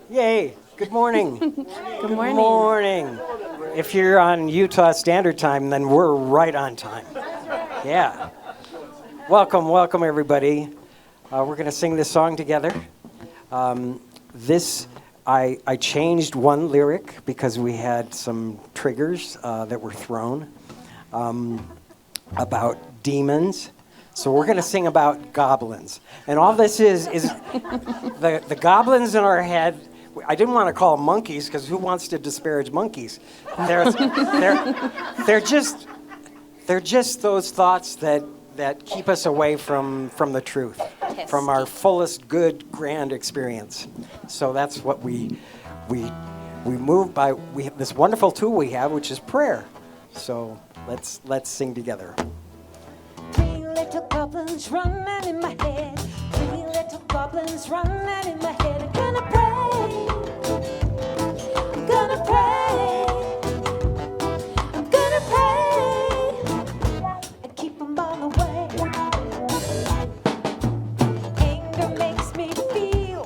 Yay. Good morning. Good morning. Morning. If you're on Utah Standard Time, then we're right on time. Yeah. Welcome, everybody. We're going to sing this song together. I changed one lyric because we had some triggers that were thrown about demons. So we're going to sing about goblins. And all this is the goblins in our head. I didn't want to call them monkeys because who wants to disparage monkeys? They're just those thoughts that keep us away from the truth, from our fullest good, grand experience. So that's what we move by. We have this wonderful tool we have, which is prayer. So let's sing together. Three little goblins running in my head. Three little goblins running in my head. I'm gonna pray. I'm gonna pray. I'm gonna pray and keep them all away. Anger makes me feel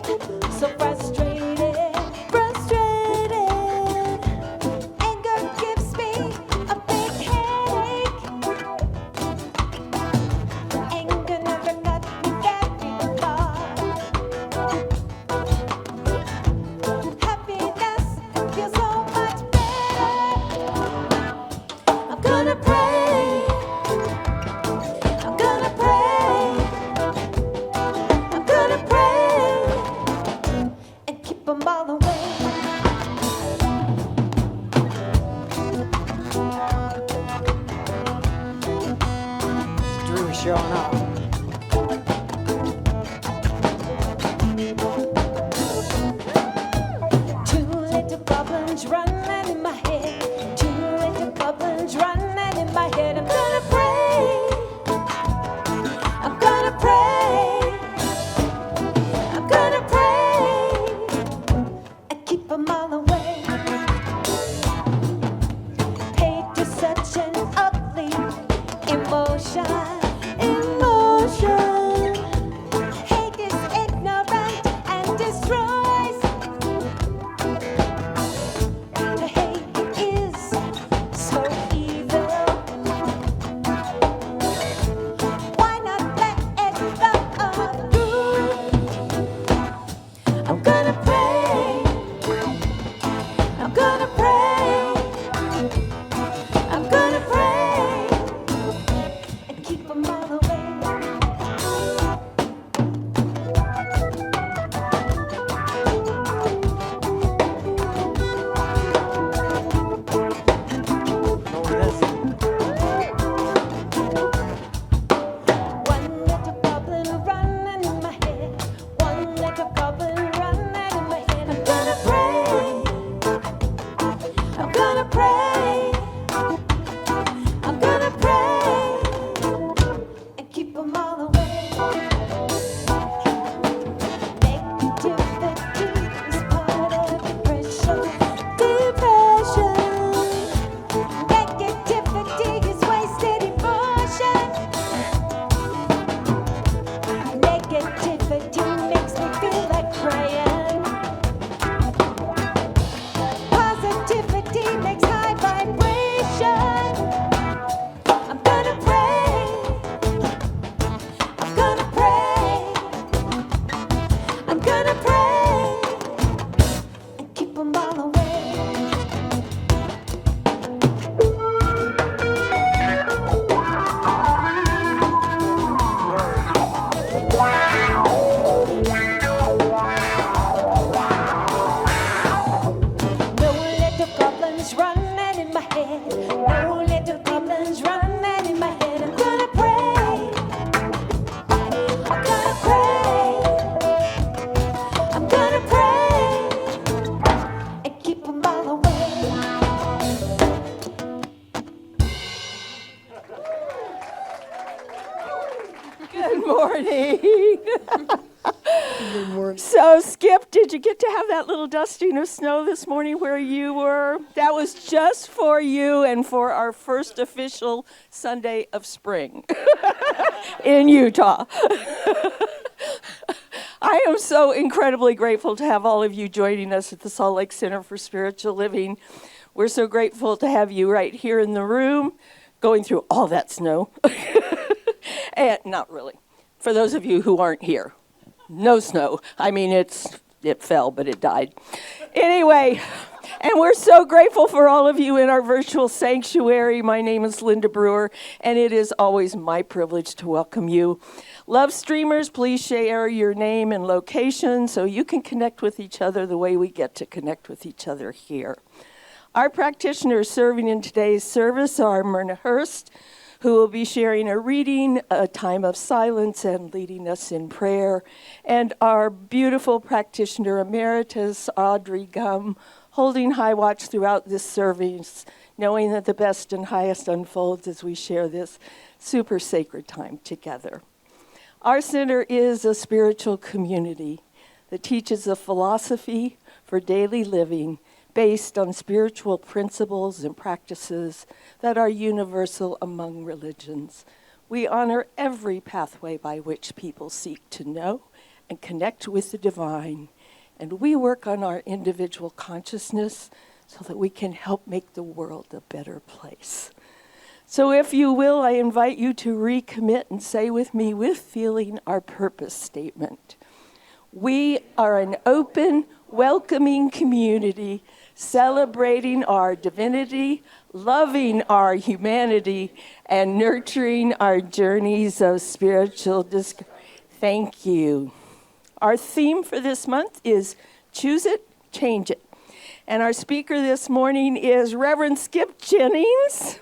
so frustrated, frustrated. Anger gives me a big headache. Anger never got me very far. Happiness feels so much better. I'm gonna pray. I'm gonna pray. I'm gonna pray and keep them all away. Drew showing up. Two little goblins running in my head. Two little goblins running in my head. I'm gonna pray. I'm gonna pray. I'm gonna pray and keep them all away. Hate is such an ugly emotion. Emotion. Hate is ignorant and destroys. To hate is so evil. Why not let it go through? I'm gonna pray. I'm gonna pray. I'm gonna pray and keep them all away. One little goblin running in my head. One little goblin running in my head. I'm gonna pray. I'm gonna pray. I'm gonna pray and keep them all away. Negativity is part of depression. Depression. Negativity is wasted emotion. Negativity makes me feel like crying. Positivity makes high vibration. I'm gonna pray. I'm gonna pray. I'm gonna pray and keep them all away. No little goblins running in my head. No little goblins running in my head. I'm gonna pray. I'm gonna pray. I'm gonna pray and keep them all away. Good morning. So, Skip, did you get to have that little dusting of snow this morning where you were? That was just for you and for our first official Sunday of spring in Utah. I am so incredibly grateful to have all of you joining us at the Salt Lake Center for Spiritual Living. We're so grateful to have you right here in the room, going through all that snow. And not really. For those of you who aren't here, no snow. I mean, it fell, but it died. Anyway, and we're so grateful for all of you in our virtual sanctuary. My name is Linda Brewer, and it is always my privilege to welcome you. Love streamers, please share your name and location so you can connect with each other the way we get to connect with each other here. Our practitioners serving in today's service are Myrna Hurst, who will be sharing a reading, a time of silence, and leading us in prayer, and our beautiful practitioner emeritus, Audrey Gum, holding high watch throughout this service, knowing that the best and highest unfolds as we share this super sacred time together. Our center is a spiritual community that teaches a philosophy for daily living based on spiritual principles and practices that are universal among religions. We honor every pathway by which people seek to know and connect with the divine, and we work on our individual consciousness so that we can help make the world a better place. So if you will, I invite you to recommit and say with me, with feeling, our purpose statement. We are an open, welcoming community celebrating our divinity, loving our humanity, and nurturing our journeys of spiritual discovery. Thank you. Our theme for this month is Choose It, Change It. And our speaker this morning is Reverend Skip Jennings.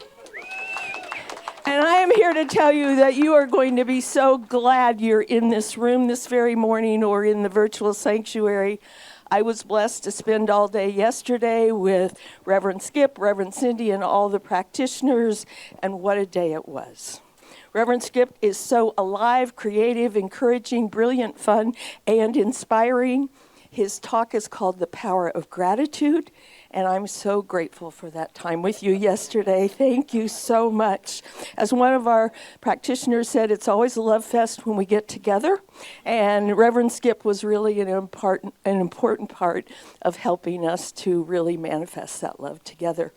And I am here to tell you that you are going to be so glad you're in this room this very morning or in the virtual sanctuary. I was blessed to spend all day yesterday with Reverend Skip, Reverend Cindy, and all the practitioners, and what a day it was. Reverend Skip is so alive, creative, encouraging, brilliant, fun, and inspiring. His talk is called The Power of Gratitude, and I'm so grateful for that time with you yesterday. Thank you so much. As one of our practitioners said, it's always a love fest when we get together, and Reverend Skip was really an important part of helping us to really manifest that love together.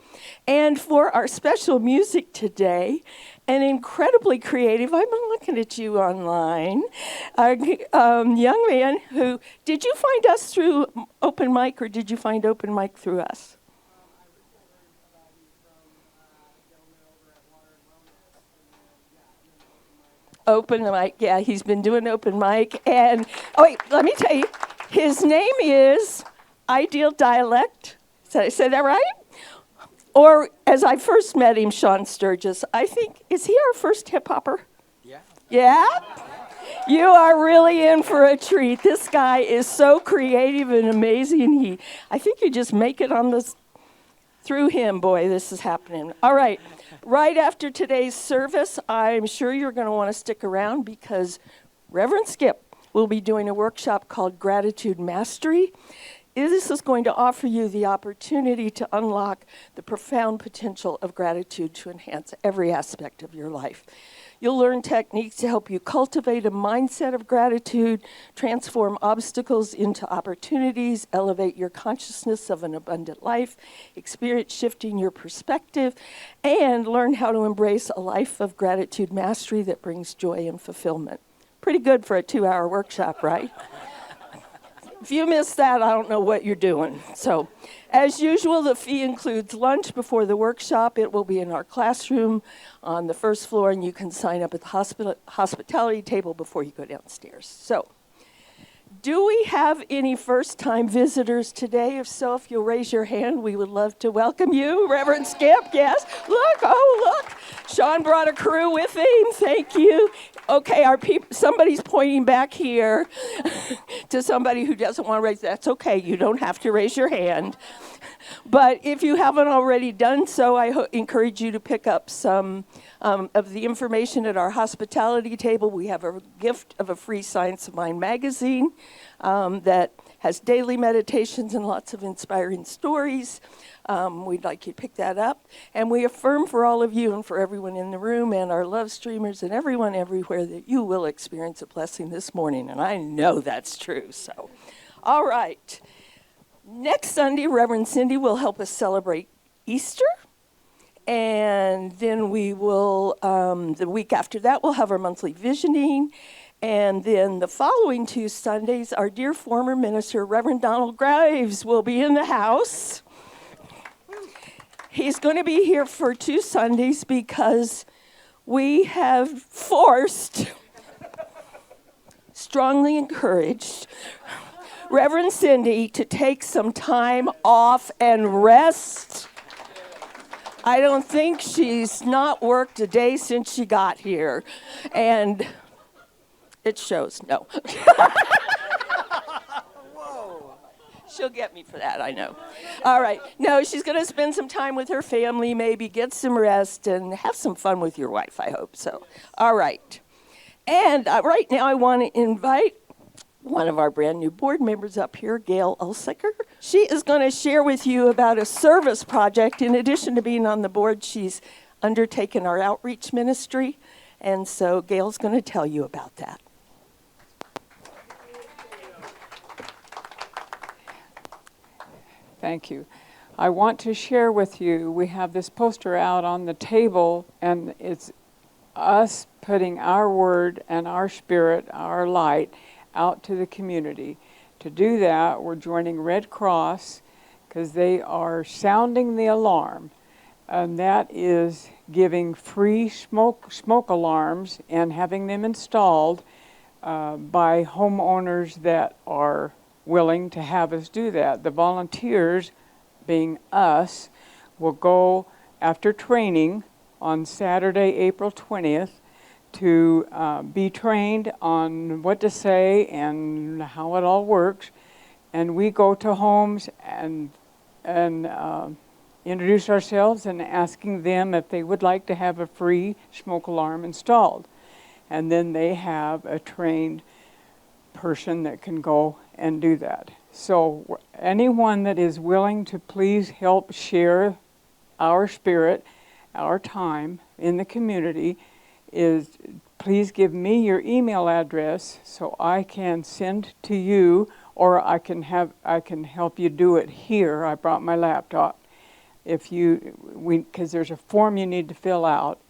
And for our special music today, an incredibly creative, I've been looking at you online, a young man who, did you find us through open mic or did you find open mic through us? Open mic, yeah, he's been doing open mic. And, oh wait, let me tell you, his name is IdealDialec. Did I say that right? Or, as I first met him, Sean Sturges, I think, is he our first hip-hopper? Yeah. Yeah? You are really in for a treat. This guy is so creative and amazing. I think you just make it on this, through him, boy, this is happening. All right. Right after today's service, I'm sure you're going to want to stick around because Reverend Skip will be doing a workshop called Gratitude Mastery. This is going to offer you the opportunity to unlock the profound potential of gratitude to enhance every aspect of your life. You'll learn techniques to help you cultivate a mindset of gratitude, transform obstacles into opportunities, elevate your consciousness of an abundant life, experience shifting your perspective, and learn how to embrace a life of gratitude mastery that brings joy and fulfillment. Pretty good for a 2-hour workshop, right? If you miss that, I don't know what you're doing. So, as usual, the fee includes lunch before the workshop. It will be in our classroom on the first floor, and you can sign up at the hospitality table before you go downstairs. So, do we have any first-time visitors today? If so, if you'll raise your hand, we would love to welcome you. Reverend Skip, yes. Look. Sean brought a crew with him. Thank you. Okay, somebody's pointing back here to somebody who doesn't want to raise. That's okay. You don't have to raise your hand. But if you haven't already done so, I encourage you to pick up some of the information at our hospitality table. We have a gift of a free Science of Mind magazine. that has daily meditations and lots of inspiring stories. We'd like you to pick that up. And we affirm for all of you and for everyone in the room and our love streamers and everyone everywhere that you will experience a blessing this morning. And I know that's true. So, all right. Next Sunday, Reverend Cindy will help us celebrate Easter. And then we will, the week after that, we'll have our monthly visioning. And then the following 2 Sundays, our dear former minister, Reverend Donald Graves, will be in the house. He's going to be here for 2 Sundays because we have strongly encouraged Reverend Cindy to take some time off and rest. I don't think she's not worked a day since she got here. And it shows. No. Whoa. She'll get me for that, I know. All right. No, she's going to spend some time with her family, maybe get some rest, and have some fun with your wife, I hope so. All right. And right now I want to invite one of our brand new board members up here, Gail Ulsiker. She is going to share with you about a service project. In addition to being on the board, she's undertaken our outreach ministry. And so Gail's going to tell you about that. Thank you. I want to share with you, we have this poster out on the table, and it's us putting our word and our spirit, our light, out to the community. To do that, we're joining Red Cross because they are sounding the alarm, and that is giving free smoke alarms and having them installed by homeowners that are willing to have us do that. The volunteers, being us, will go after training on Saturday, April 20th, to be trained on what to say and how it all works. And we go to homes and introduce ourselves and asking them if they would like to have a free smoke alarm installed. And then they have a trained person that can go and do that. So anyone that is willing to please help share our spirit, our time in the community, is please give me your email address so I can send to you, or I can help you do it here. I brought my laptop. Because there's a form you need to fill out.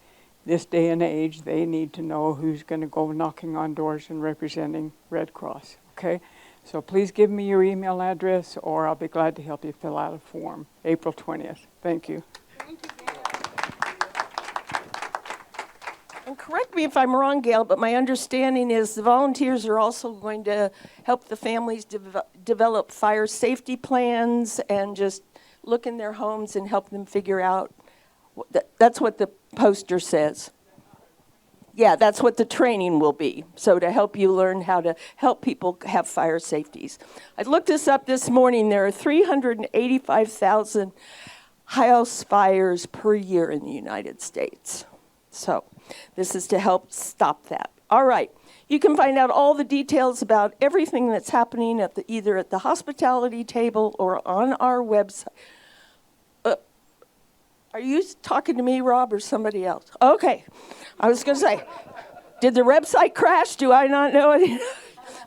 This day and age, they need to know who's going to go knocking on doors and representing Red Cross. Okay, so please give me your email address, or I'll be glad to help you fill out a form. April 20th. Thank you. And correct me if I'm wrong, Gail, but my understanding is the volunteers are also going to help the families develop fire safety plans and just look in their homes and help them figure out. That's what the poster says. Yeah, that's what the training will be. So to help you learn how to help people have fire safeties. I looked this up this morning. There are 385,000 house fires per year in the United States. So this is to help stop that. All right. You can find out all the details about everything that's happening either at the hospitality table or on our website. Are you talking to me, Rob, or somebody else? Okay. I was going to say, did the website crash? Do I not know it?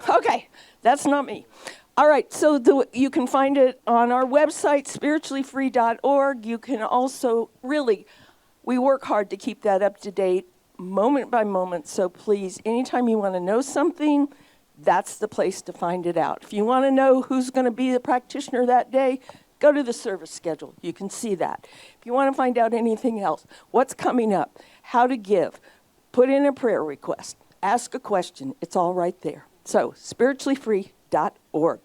Okay. That's not me. All right. So you can find it on our website, spirituallyfree.org. You can also we work hard to keep that up to date moment by moment. So please, anytime you want to know something, that's the place to find it out. If you want to know who's going to be the practitioner that day, go to the service schedule. You can see that. If you want to find out anything else, what's coming up, how to give, put in a prayer request, ask a question. It's all right there. So, spirituallyfree.org.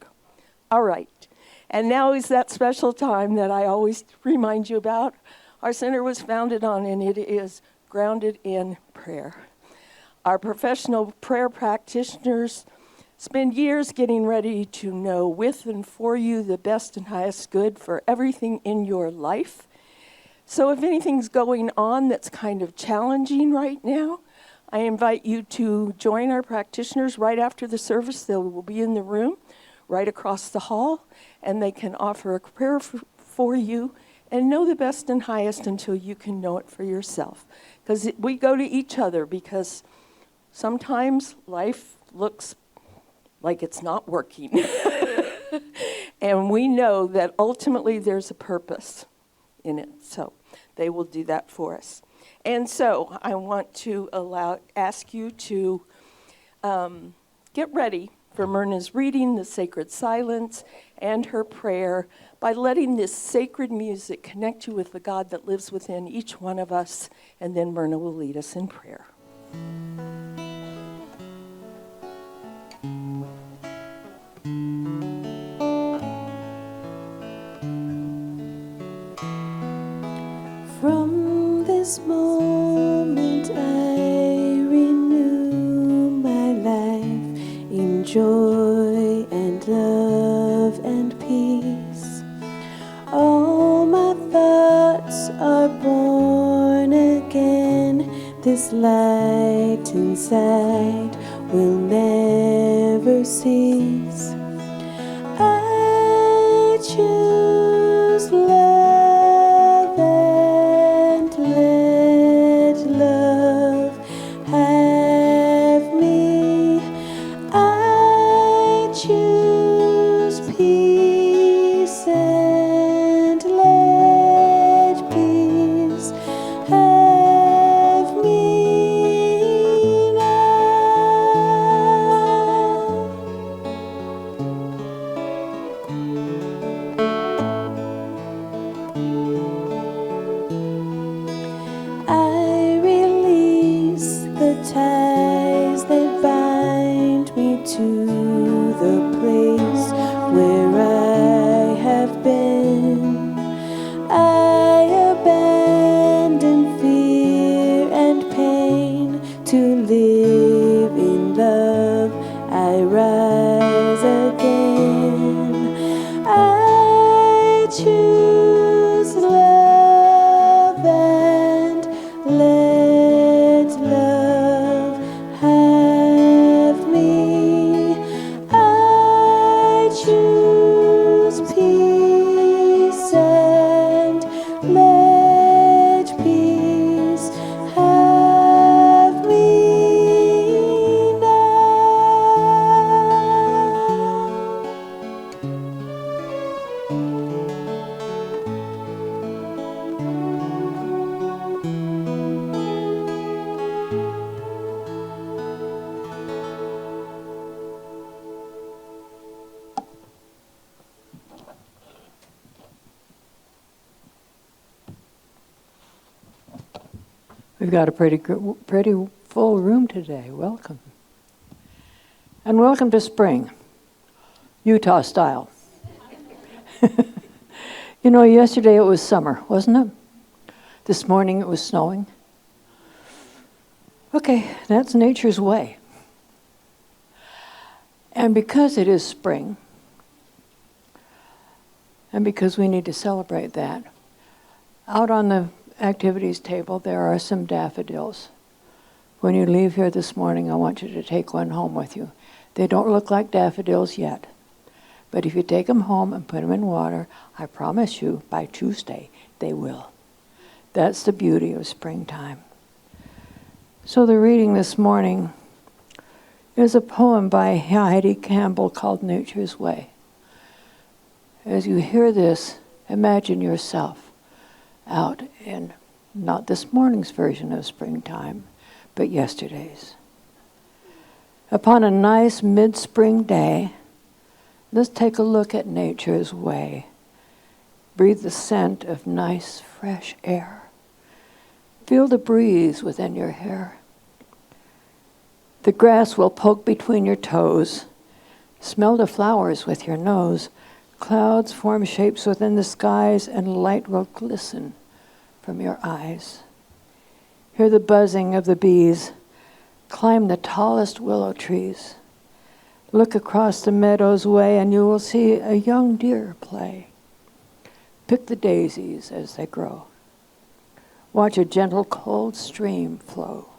All right. And now is that special time that I always remind you about. Our center was founded on, and it is grounded in prayer. Our professional prayer practitioners spend years getting ready to know with and for you the best and highest good for everything in your life. So if anything's going on that's kind of challenging right now, I invite you to join our practitioners right after the service. They will be in the room right across the hall, and they can offer a prayer for you and know the best and highest until you can know it for yourself. Because we go to each other because sometimes life looks like it's not working. And we know that ultimately there's a purpose in it. So they will do that for us. And so I want to ask you to get ready for Myrna's reading, the sacred silence, and her prayer by letting this sacred music connect you with the God that lives within each one of us. And then Myrna will lead us in prayer. From this moment I renew my life in joy and love and peace. All my thoughts are born again. This light inside will never cease. I choose love and let love have me. I choose peace and let peace have me now. I release the ties that bind me to the place where I have been. I abandon fear and pain to live in love. I rise again. I choose love and let love have me. I choose peace and let peace have me We've got a pretty full room today. Welcome. And welcome to spring, Utah style. You know, yesterday it was summer, wasn't it? This morning it was snowing. Okay, that's nature's way. And because it is spring, and because we need to celebrate that, out on the activities table there are some daffodils. When you leave here this morning, I want you to take one home with you. They don't look like daffodils yet, but if you take them home and put them in water, I promise you by Tuesday they will. That's the beauty of springtime. So the reading this morning is a poem by Heidi Campbell called Nature's Way. As you hear this, imagine yourself out in not this morning's version of springtime, but yesterday's. Upon a nice mid-spring day, let's take a look at nature's way. Breathe the scent of nice, fresh air. Feel the breeze within your hair. The grass will poke between your toes. Smell the flowers with your nose. Clouds form shapes within the skies, and light will glisten from your eyes. Hear the buzzing of the bees. Climb the tallest willow trees. Look across the meadow's way, and you will see a young deer play. Pick the daisies as they grow. Watch a gentle cold stream flow.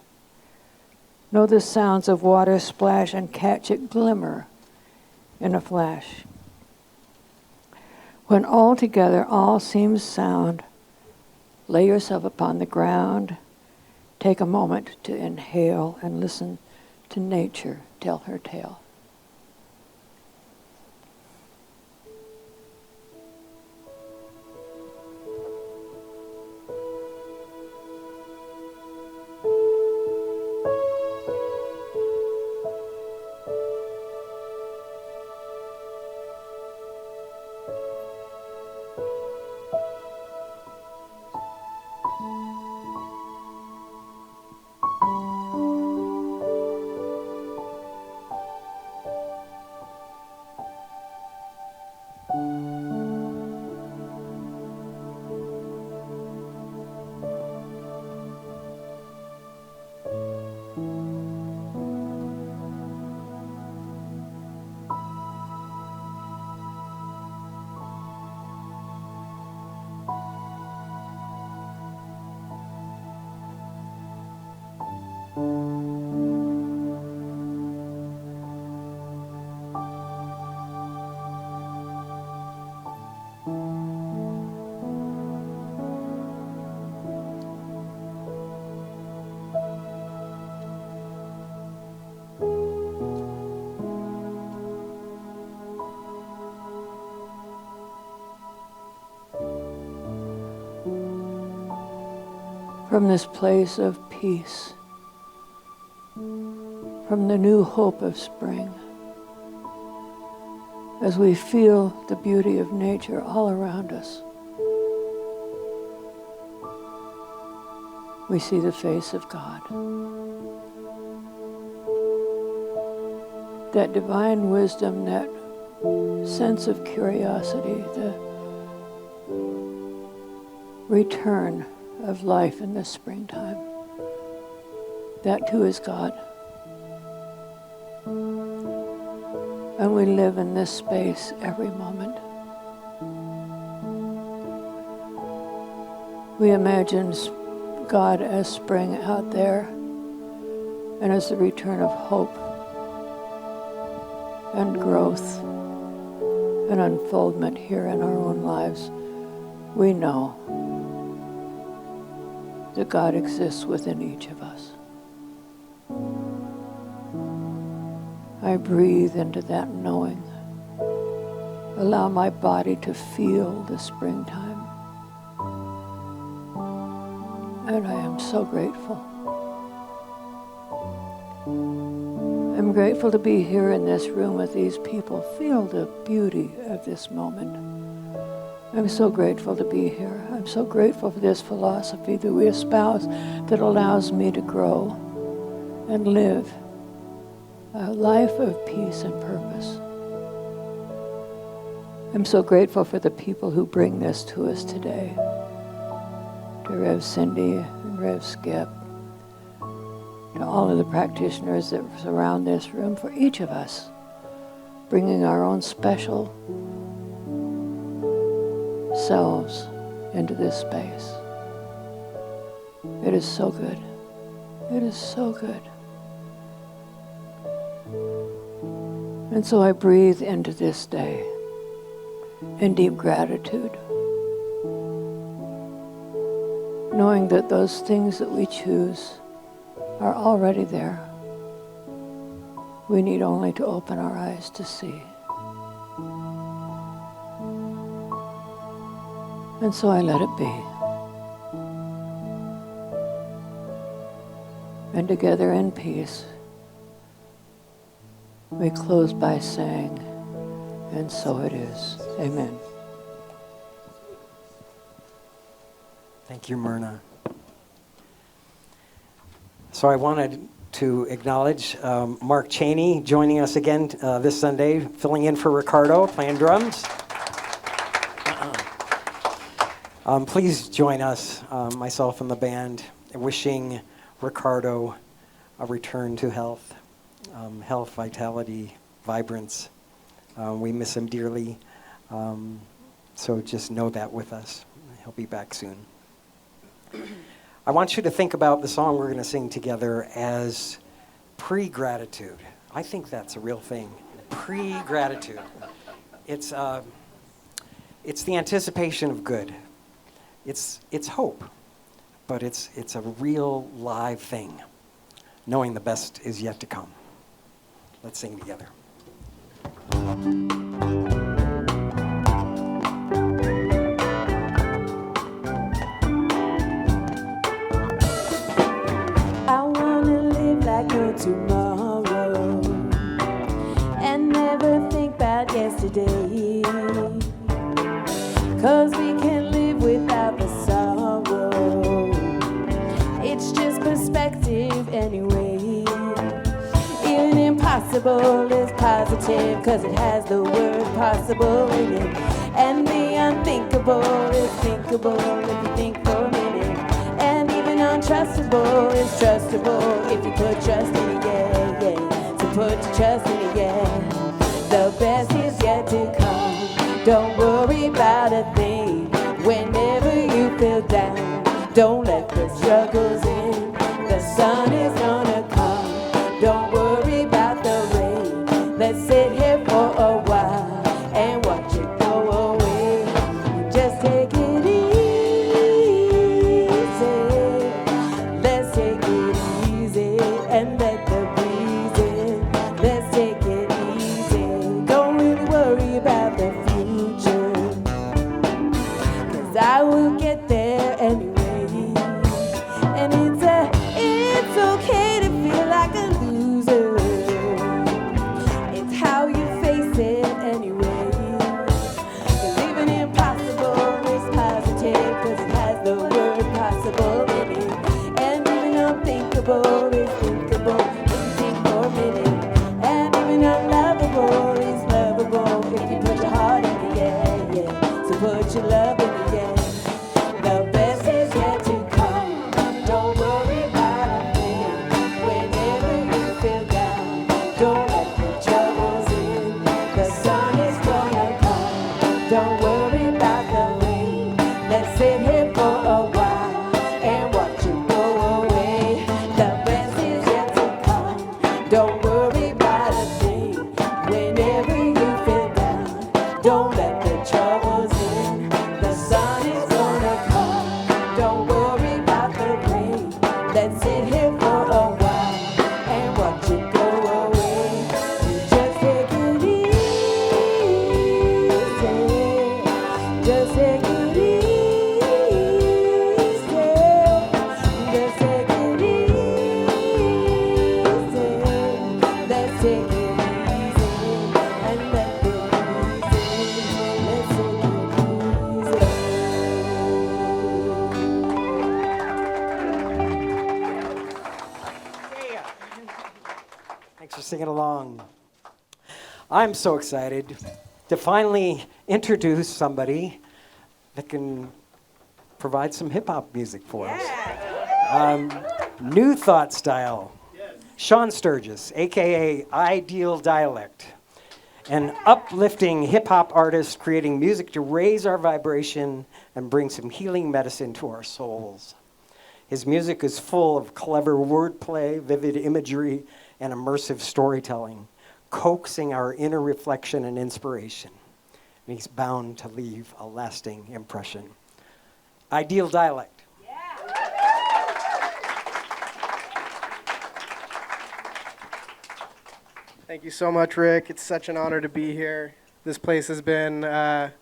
Know the sounds of water splash and catch it glimmer in a flash. When all together all seems sound, lay yourself upon the ground. Take a moment to inhale and listen to nature tell her tale. From this place of peace, from the new hope of spring, as we feel the beauty of nature all around us, we see the face of God. That divine wisdom, that sense of curiosity, the return of life in the springtime. That too is God. And we live in this space every moment. We imagine God as spring out there and as the return of hope and growth and unfoldment here in our own lives. We know that God exists within each of us. I breathe into that knowing. Allow my body to feel the springtime. And I am so grateful. I'm grateful to be here in this room with these people. Feel the beauty of this moment. I'm so grateful to be here. I'm so grateful for this philosophy that we espouse that allows me to grow and live a life of peace and purpose. I'm so grateful for the people who bring this to us today. To Rev Cindy and Rev Skip, to all of the practitioners that surround this room, for each of us, bringing our own special selves into this space. It is so good. It is so good. And so I breathe into this day in deep gratitude, knowing that those things that we choose are already there. We need only to open our eyes to see. And so I let it be. And together in peace, we close by saying, and so it is. Amen. Thank you, Myrna. So I wanted to acknowledge Mark Cheney joining us again this Sunday, filling in for Ricardo, playing drums. Please join us, myself and the band, wishing Ricardo a return to health, vitality, vibrance. We miss him dearly, so just know that with us. He'll be back soon. I want you to think about the song we're going to sing together as pre-gratitude. I think that's a real thing. Pre-gratitude. It's the anticipation of good. It's hope, but it's a real live thing, knowing the best is yet to come. Let's sing together. I wanna live like no tomorrow and never think about yesterday. 'Cause we can live without the sorrow. It's just perspective anyway. Even impossible is positive 'cause it has the word possible in it. And the unthinkable is thinkable if you think for a minute. And even untrustable is trustable if you put trust in it, yeah, yeah. So put your trust in it, yeah. The best is yet to come. Don't worry about a thing. Whenever you feel down, don't let the struggles in. The sun is gonna come. Don't worry about the rain. Let's sit here for a while and watch it go away. Just take it easy. Let's take it easy and let the breeze in. Let's take it easy. Don't really worry about the future, 'cause I will get there anyway. And it's okay to feel like a loser. It's how you face it anyway. 'Cause even impossible is positive 'cause it has the word possible in it. And even unthinkable is thinkable if you think for a minute. And even unlovable is lovable if you put your heart in it, yeah, yeah. So put your love in it, yeah. The best is yet to come. Don't worry about a thing. Whenever you feel down, don't let the troubles in. The sun is gonna come. Don't worry about the rain. Let's sit here for a while and watch it go away. The best is yet to come. Don't worry about a thing. Whenever you feel down, don't let the troubles in. The sun is gonna come. Don't worry about the rain. Let's sit here for a while and watch it go away. You just take it easy. Just take it easy. Just take it easy. Let's take it easy and let the breeze in. Let's take it easy. Thanks for singing along. I'm so excited to finally introduce somebody that can provide some hip hop music for us. New Thought style. Sean Sturges, aka IdealDialec, an uplifting hip hop artist creating music to raise our vibration and bring some healing medicine to our souls. His music is full of clever wordplay, vivid imagery, and immersive storytelling, coaxing our inner reflection and inspiration. And he's bound to leave a lasting impression. IdealDialec. Thank you so much, Rick. It's such an honor to be here. This place has been a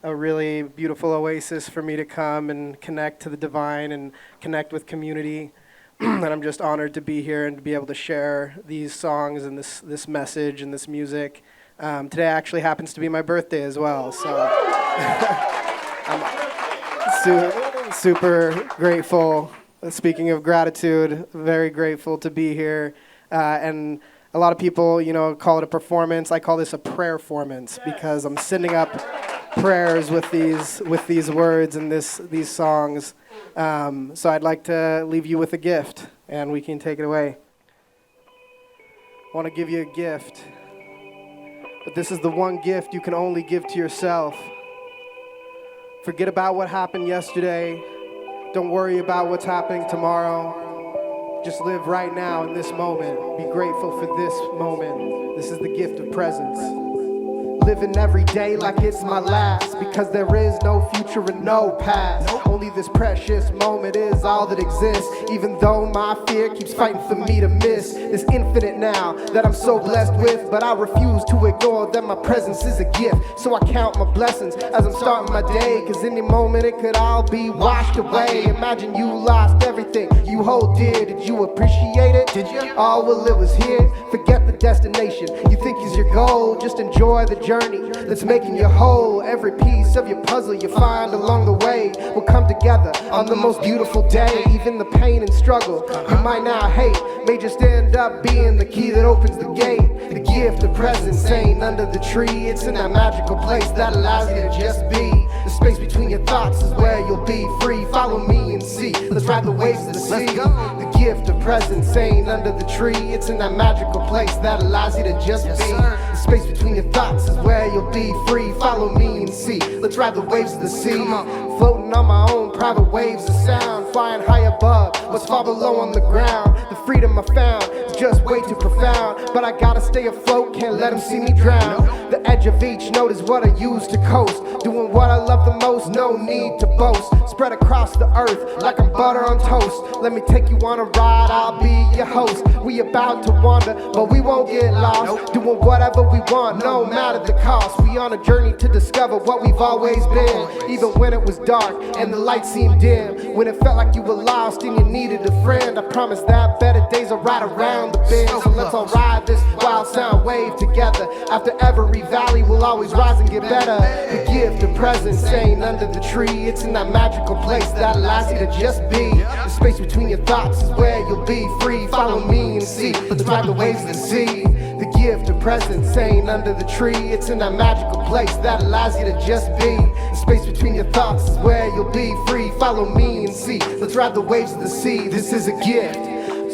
really beautiful oasis for me to come and connect to the divine and connect with community. And I'm just honored to be here and to be able to share these songs and this message and this music. Today actually happens to be my birthday as well, so I'm super grateful. Speaking of gratitude, very grateful to be here. And a lot of people, call it a performance. I call this a prayer-formance because I'm sending up prayers with these words and these songs. So I'd like to leave you with a gift, and we can take it away. I want to give you a gift, but this is the one gift you can only give to yourself. Forget about what happened yesterday. Don't worry about what's happening tomorrow. Just live right now in this moment. Be grateful for this moment. This is the gift of presence. Living every day like it's my last, because there is no future and no past. Only this precious moment is all that exists, even though my fear keeps fighting for me to miss this infinite now that I'm so blessed with. But I refuse to ignore that my presence is a gift, so I count my blessings as I'm starting my day, cause any moment it could all be washed away. Imagine you lost everything you hold dear. Did you appreciate it? Did you? Oh, well, it was here. Forget the destination you think is your goal. Just enjoy the journey that's making you whole. Every piece of your puzzle you find along the way will come together on the most beautiful day. Even the pain and struggle you might now hate may just end up being the key that opens the gate. The gift of presence ain't under the tree. It's in that magical place that allows you to just be. The space between your thoughts is where you'll be free. Follow me and see. Let's ride the waves of the sea. The gift of presence ain't under the tree. It's in that magical place that allows you to just be. The space between your thoughts is where you'll be free. Follow me and see. Let's ride the waves of the sea. Floating on my own private waves of sound, flying high above what's far below on the ground. The freedom I found is just way too profound, but I gotta stay afloat, can't let them see me drown. The edge of each note is what I use to coast, doing what I love the most, no need to boast. Spread across the earth like I'm butter on toast. Let me take you on a ride, I'll be your host. We about to wander, but we won't get lost, doing whatever we want, no matter the cost. We on a journey to discover what we've always been, even when it was dark and the light seemed dim, when it felt like you were lost and you needed a friend. I promise that better days are right around the bend, so let's all ride this wild sound wave together. After every valley we'll always rise and get better. The gift of presence ain't under the tree. It's in that magical place that allows you to just be. The space between your thoughts is where you'll be free. Follow me and see. Let's ride the waves of the sea. The gift of presence ain't under the tree. It's in that magical place that allows you to just be. The space between your thoughts is where you'll be free. Follow me and see. Let's ride the waves of the sea. This is a gift,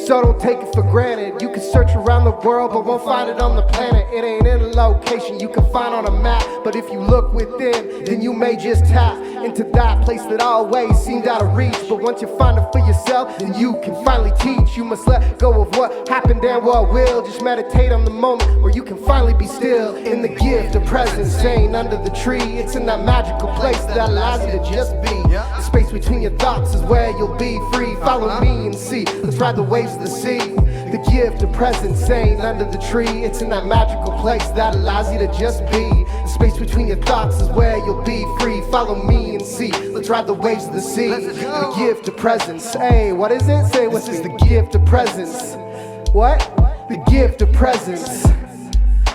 so don't take it for granted. You can search around the world but won't find it on the planet. It ain't in a location you can find on a map, but if you look within, then you may just tap into that place that always seemed out of reach. But once you find it for yourself, then you can finally teach. You must let go of what happened and what will. Just meditate on the moment where you can finally be still. In the gift of presence ain't under the tree. It's in that magical place that allows you to just be. The space between your thoughts is where you'll be free. Follow me and see. Let's ride the waves of the sea. The gift of presence ain't under the tree. It's in that magical place that allows you to just be. The space between your thoughts is where you'll be free. Follow me and see. Let's ride the waves of the sea. The gift of presence. Hey, what is it? Say what's the gift of presence? What? The gift of presence.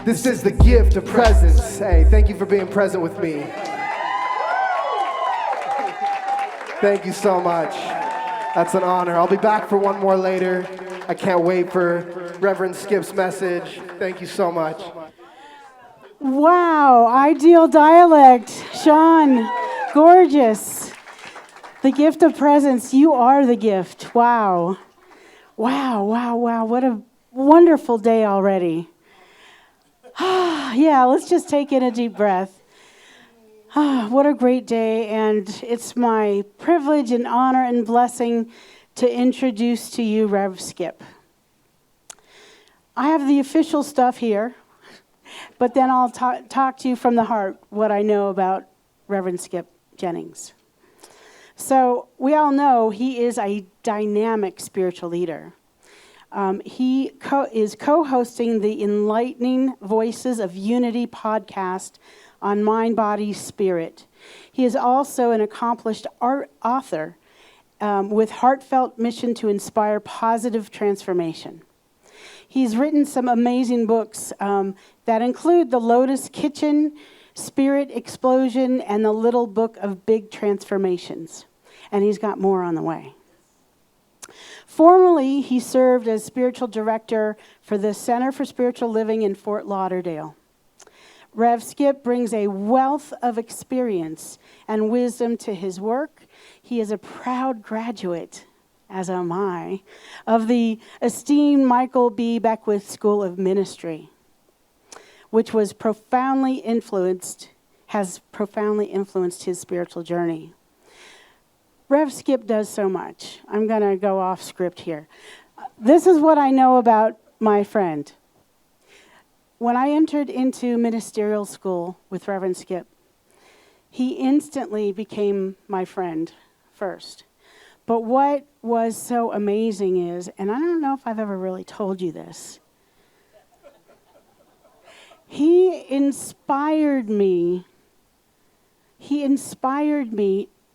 This is the gift of presence. Hey, thank you for being present with me. Thank you so much. That's an honor. I'll be back for one more later. I can't wait for Reverend Skip's message. Thank you so much. Wow, ideal dialect. Sean, gorgeous. The gift of presence. You are the gift. Wow. Wow, wow, wow. What a wonderful day already. Yeah, let's just take in a deep breath. What a great day, and it's my privilege and honor and blessing to introduce to you Rev Skip. I have the official stuff here, but then I'll talk to you from the heart what I know about Reverend Skip Jennings. So we all know he is a dynamic spiritual leader. He is co-hosting the Enlightening Voices of Unity podcast on Mind, Body, Spirit. He is also an accomplished author with heartfelt mission to inspire positive transformation. He's written some amazing books that include The Lotus Kitchen, Spirit Explosion, and The Little Book of Big Transformations. And he's got more on the way. Formerly, he served as spiritual director for the Center for Spiritual Living in Fort Lauderdale. Rev Skip brings a wealth of experience and wisdom to his work. He is a proud graduate, as am I, of the esteemed Michael B. Beckwith School of Ministry, which has profoundly influenced his spiritual journey. Rev Skip does so much. I'm going to go off script here. This is what I know about my friend. When I entered into ministerial school with Reverend Skip, he instantly became my friend first. But what was so amazing is, and I don't know if I've ever really told you this, he inspired me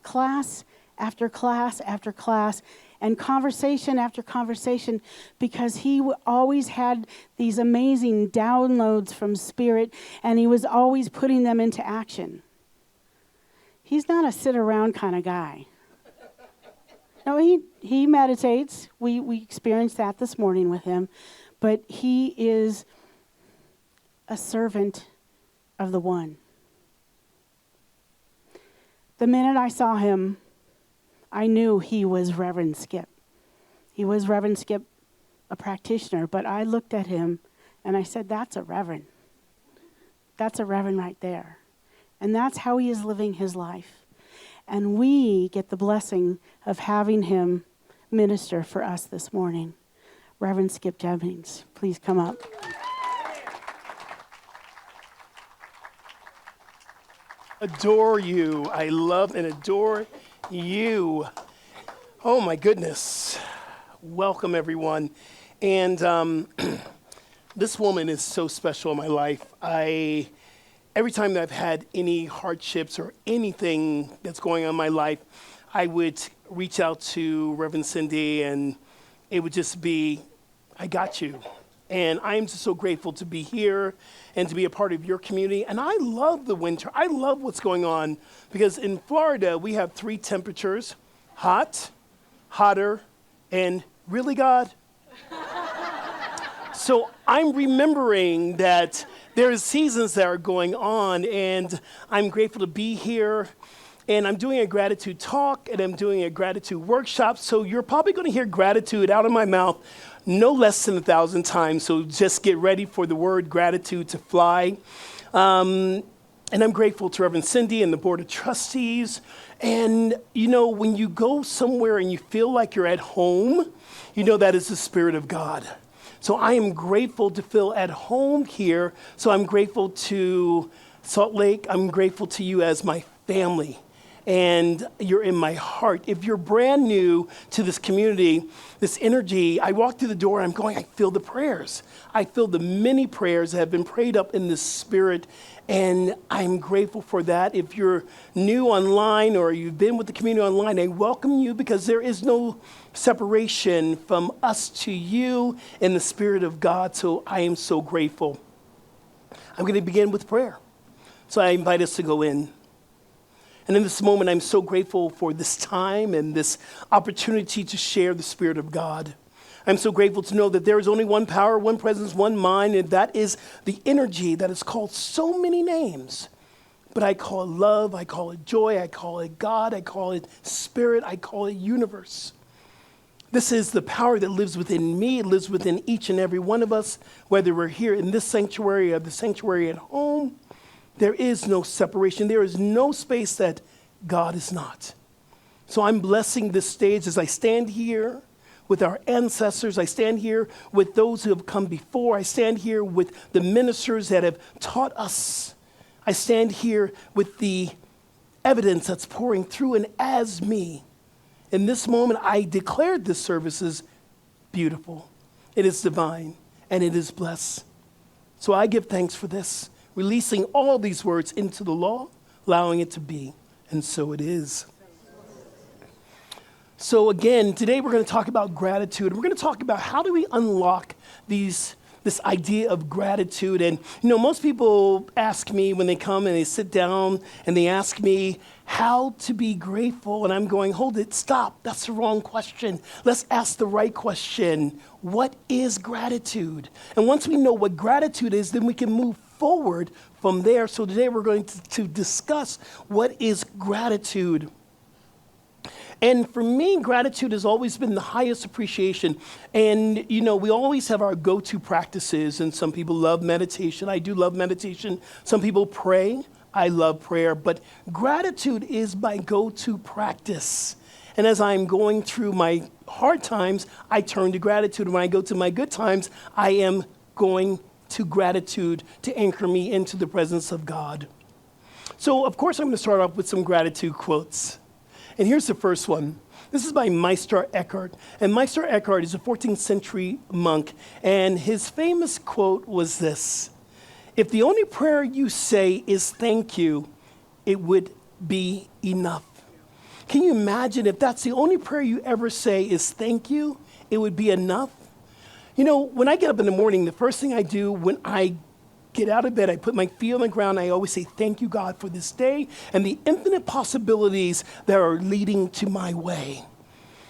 class after class after class and conversation after conversation, because he always had these amazing downloads from Spirit, and he was always putting them into action. He's not a sit around kind of guy. No, he meditates. We experienced that this morning with him, but he is a servant of the One. The minute I saw him, I knew he was Reverend Skip. He was Reverend Skip, a practitioner, but I looked at him and I said, that's a reverend. That's a reverend right there. And that's how he is living his life. And we get the blessing of having him minister for us this morning. Reverend Skip Jennings, please come up. Adore you. I love and adore you. Oh my goodness. Welcome everyone. And this woman is so special in my life. Every time that I've had any hardships or anything that's going on in my life, I would reach out to Reverend Cindy and it would just be, I got you. And I'm just so grateful to be here and to be a part of your community. And I love the winter. I love what's going on because in Florida, we have 3 temperatures: hot, hotter, and really, God? So I'm remembering that there's seasons that are going on, and I'm grateful to be here. And I'm doing a gratitude talk, and I'm doing a gratitude workshop. So you're probably going to hear gratitude out of my mouth no less than 1,000 times. So just get ready for the word gratitude to fly. And I'm grateful to Reverend Cindy and the Board of Trustees. And, you know, when you go somewhere and you feel like you're at home, you know that is the Spirit of God. So I am grateful to feel at home here. So I'm grateful to Salt Lake. I'm grateful to you as my family. And you're in my heart. If you're brand new to this community, this energy, I walk through the door, I'm going, I feel the prayers. I feel the many prayers that have been prayed up in the Spirit, and I'm grateful for that. If you're new online or you've been with the community online, I welcome you because there is no separation from us to you in the Spirit of God, so I am so grateful. I'm going to begin with prayer. So I invite us to go in. And in this moment, I'm so grateful for this time and this opportunity to share the Spirit of God. I'm so grateful to know that there is only one power, one presence, one mind, and that is the energy that is called so many names. But I call it love, I call it joy, I call it God, I call it Spirit, I call it universe. This is the power that lives within me, it lives within each and every one of us, whether we're here in this sanctuary or the sanctuary at home. There is no separation. There is no space that God is not. So I'm blessing this stage as I stand here with our ancestors. I stand here with those who have come before. I stand here with the ministers that have taught us. I stand here with the evidence that's pouring through and as me. In this moment, I declared this service is beautiful. It is divine, and it is blessed. So I give thanks for this, releasing all these words into the law, allowing it to be, and so it is. So again, today we're going to talk about gratitude. We're going to talk about how do we unlock this idea of gratitude. And you know, most people ask me when they come and they sit down and they ask me how to be grateful, and I'm going, hold it, stop, that's the wrong question. Let's ask the right question. What is gratitude? And once we know what gratitude is, then we can move forward from there. So today we're going to discuss what is gratitude. And for me, gratitude has always been the highest appreciation. And, you know, we always have our go-to practices, and some people love meditation. I do love meditation. Some people pray. I love prayer, but gratitude is my go-to practice. And as I'm going through my hard times, I turn to gratitude. When I go to my good times, I am going to gratitude to anchor me into the presence of God. So, of course, I'm going to start off with some gratitude quotes. And here's the first one. This is by Meister Eckhart. And Meister Eckhart is a 14th century monk. And his famous quote was this: "If the only prayer you say is thank you, it would be enough." Can you imagine if that's the only prayer you ever say is thank you, it would be enough? You know, when I get up in the morning, the first thing I do when I get out of bed, I put my feet on the ground. I always say, thank you, God, for this day and the infinite possibilities that are leading to my way.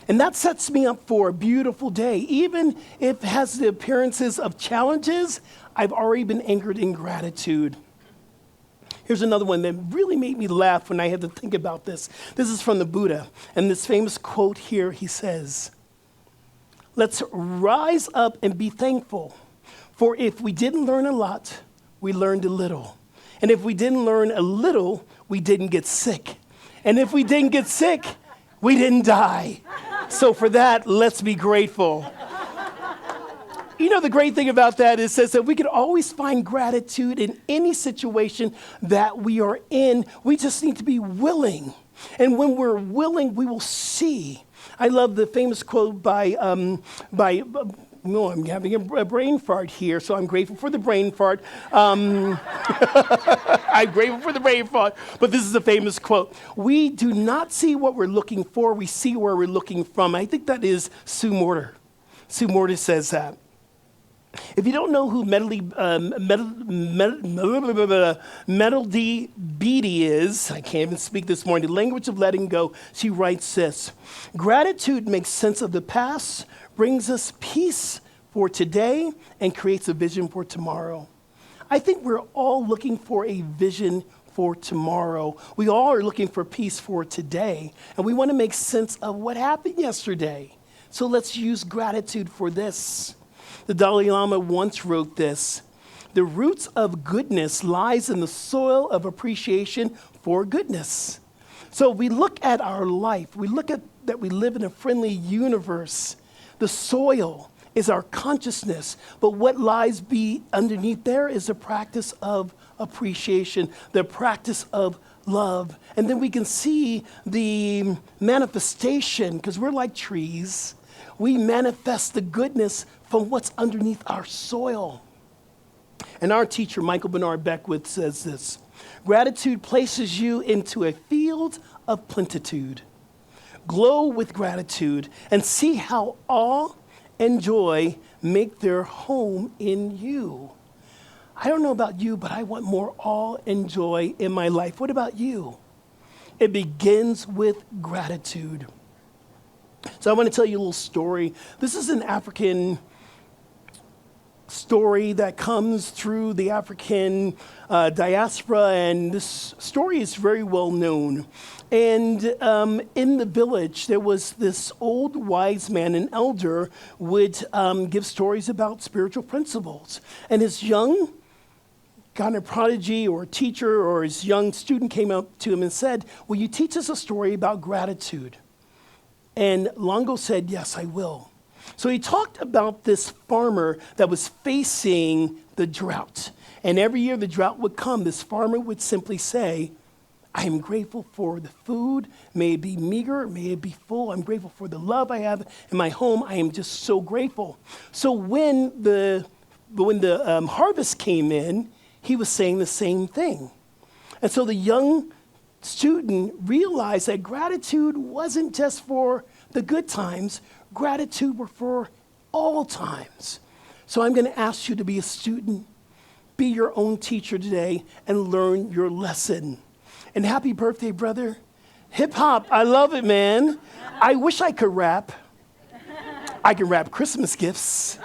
And that sets me up for a beautiful day. Even if it has the appearances of challenges, I've already been anchored in gratitude. Here's another one that really made me laugh when I had to think about this. This is from the Buddha. And this famous quote here, he says, "Let's rise up and be thankful. For if we didn't learn a lot, we learned a little. And if we didn't learn a little, we didn't get sick. And if we didn't get sick, we didn't die. So for that, let's be grateful." You know, the great thing about that is it says that we can always find gratitude in any situation that we are in. We just need to be willing. And when we're willing, we will see. I love the famous quote by I'm having a brain fart here, so I'm grateful for the brain fart. I'm grateful for the brain fart, but this is a famous quote. "We do not see what we're looking for, we see where we're looking from." I think that is Sue Morter. Sue Morter says that. If you don't know who Metal D. Beatty is, I can't even speak this morning, the language of letting go, she writes this: "Gratitude makes sense of the past, brings us peace for today, and creates a vision for tomorrow." I think we're all looking for a vision for tomorrow. We all are looking for peace for today, and we want to make sense of what happened yesterday. So let's use gratitude for this. The Dalai Lama once wrote this: "The roots of goodness lies in the soil of appreciation for goodness." So we look at our life, we look at that we live in a friendly universe. The soil is our consciousness, but what lies underneath there is the practice of appreciation, the practice of love. And then we can see the manifestation, because we're like trees. We manifest the goodness from what's underneath our soil. And our teacher, Michael Bernard Beckwith, says this: "Gratitude places you into a field of plenitude. Glow with gratitude and see how awe and joy make their home in you." I don't know about you, but I want more awe and joy in my life. What about you? It begins with gratitude. So I want to tell you a little story. This is an African story that comes through the African diaspora, and this story is very well known. And in the village, there was this old wise man, an elder, would give stories about spiritual principles. And his young kind of prodigy or teacher or his young student came up to him and said, "Will you teach us a story about gratitude?" And Longo said, "Yes, I will." So he talked about this farmer that was facing the drought. And every year the drought would come, this farmer would simply say, "I am grateful for the food. May it be meager, may it be full. I'm grateful for the love I have in my home. I am just so grateful." So when the harvest came in, he was saying the same thing. And so the young student realized that gratitude wasn't just for the good times, gratitude were for all times. So I'm going to ask you to be a student, be your own teacher today, and learn your lesson. And happy birthday, brother. Hip hop, I love it, man. I wish I could rap. I can rap Christmas gifts.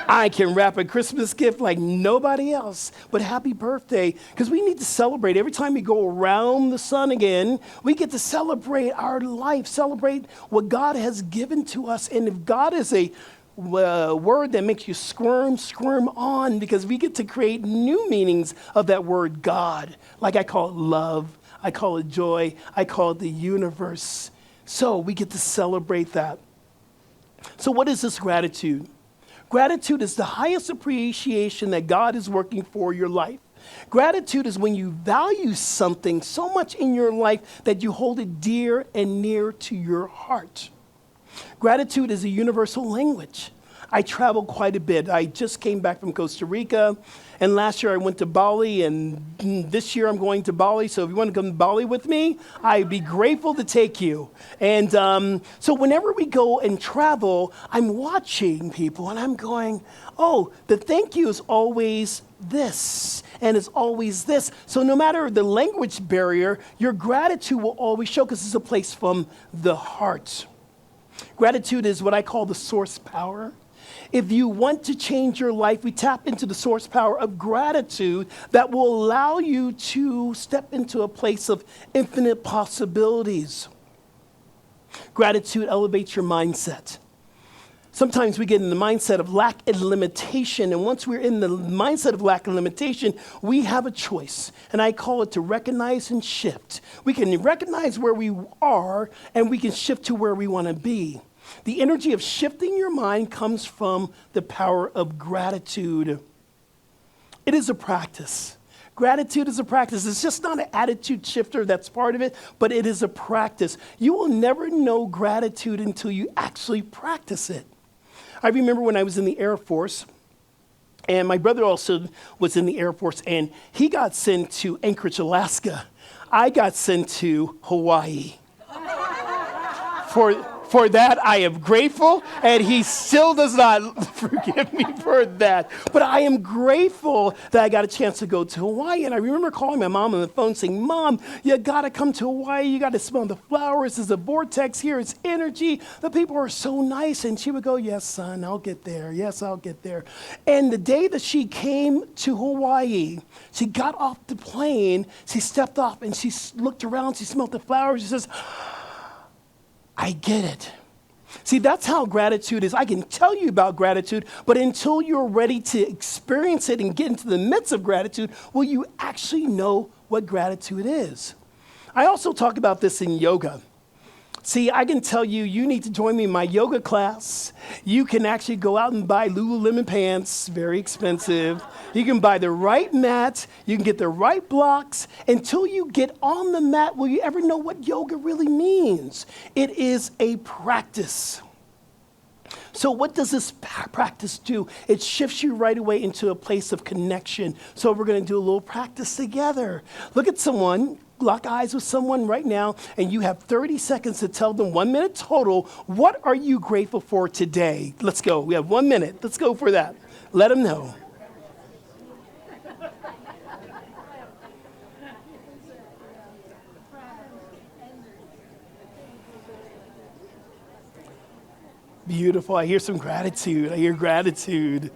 I can wrap a Christmas gift like nobody else. But happy birthday, because we need to celebrate. Every time we go around the sun again, we get to celebrate our life, celebrate what God has given to us. And if God is a word that makes you squirm on, because we get to create new meanings of that word God. Like I call it love, I call it joy, I call it the universe. So we get to celebrate that. So what is this gratitude? Gratitude is the highest appreciation that God is working for your life. Gratitude is when you value something so much in your life that you hold it dear and near to your heart. Gratitude is a universal language. I travel quite a bit. I just came back from Costa Rica, and last year I went to Bali, and this year I'm going to Bali. So if you want to come to Bali with me, I'd be grateful to take you. And so whenever we go and travel, I'm watching people, and I'm going, oh, the thank you is always this, and it's always this. So no matter the language barrier, your gratitude will always show, because it's a place from the heart. Gratitude is what I call the source power. If you want to change your life, we tap into the source power of gratitude that will allow you to step into a place of infinite possibilities. Gratitude elevates your mindset. Sometimes we get in the mindset of lack and limitation, and once we're in the mindset of lack and limitation, we have a choice, and I call it to recognize and shift. We can recognize where we are, and we can shift to where we want to be. The energy of shifting your mind comes from the power of gratitude. It is a practice. Gratitude is a practice. It's just not an attitude shifter, that's part of it, but it is a practice. You will never know gratitude until you actually practice it. I remember when I was in the Air Force, and my brother also was in the Air Force, and he got sent to Anchorage, Alaska. I got sent to Hawaii. For that, I am grateful, and he still does not forgive me for that. But I am grateful that I got a chance to go to Hawaii. And I remember calling my mom on the phone saying, Mom, you got to come to Hawaii. You got to smell the flowers. There's a vortex here. It's energy. The people are so nice. And she would go, yes, son, I'll get there. Yes, I'll get there. And the day that she came to Hawaii, she got off the plane. She stepped off, and she looked around. She smelled the flowers. She says, I get it. See, that's how gratitude is. I can tell you about gratitude, but until you're ready to experience it and get into the midst of gratitude, will you actually know what gratitude is? I also talk about this in yoga. See, I can tell you, you need to join me in my yoga class. You can actually go out and buy Lululemon pants, very expensive. You can buy the right mat. You can get the right blocks. Until you get on the mat, will you ever know what yoga really means? It is a practice. So what does this practice do? It shifts you right away into a place of connection. So we're going to do a little practice together. Look at someone. Lock eyes with someone right now, and you have 30 seconds to tell them, 1 minute total, what are you grateful for today? Let's go. We have 1 minute. Let's go for that. Let them know. Beautiful. I hear some gratitude. I hear gratitude.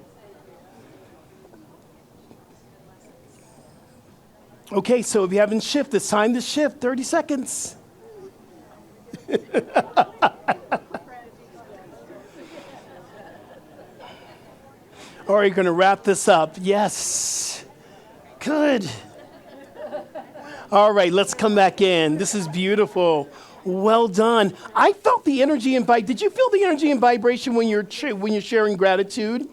Okay, so if you haven't shifted, it's time to shift. 30 seconds. Or are you going to wrap this up? Yes. Good. All right, let's come back in. This is beautiful. Well done. I felt the energy and did you feel the energy and vibration when you're sharing gratitude?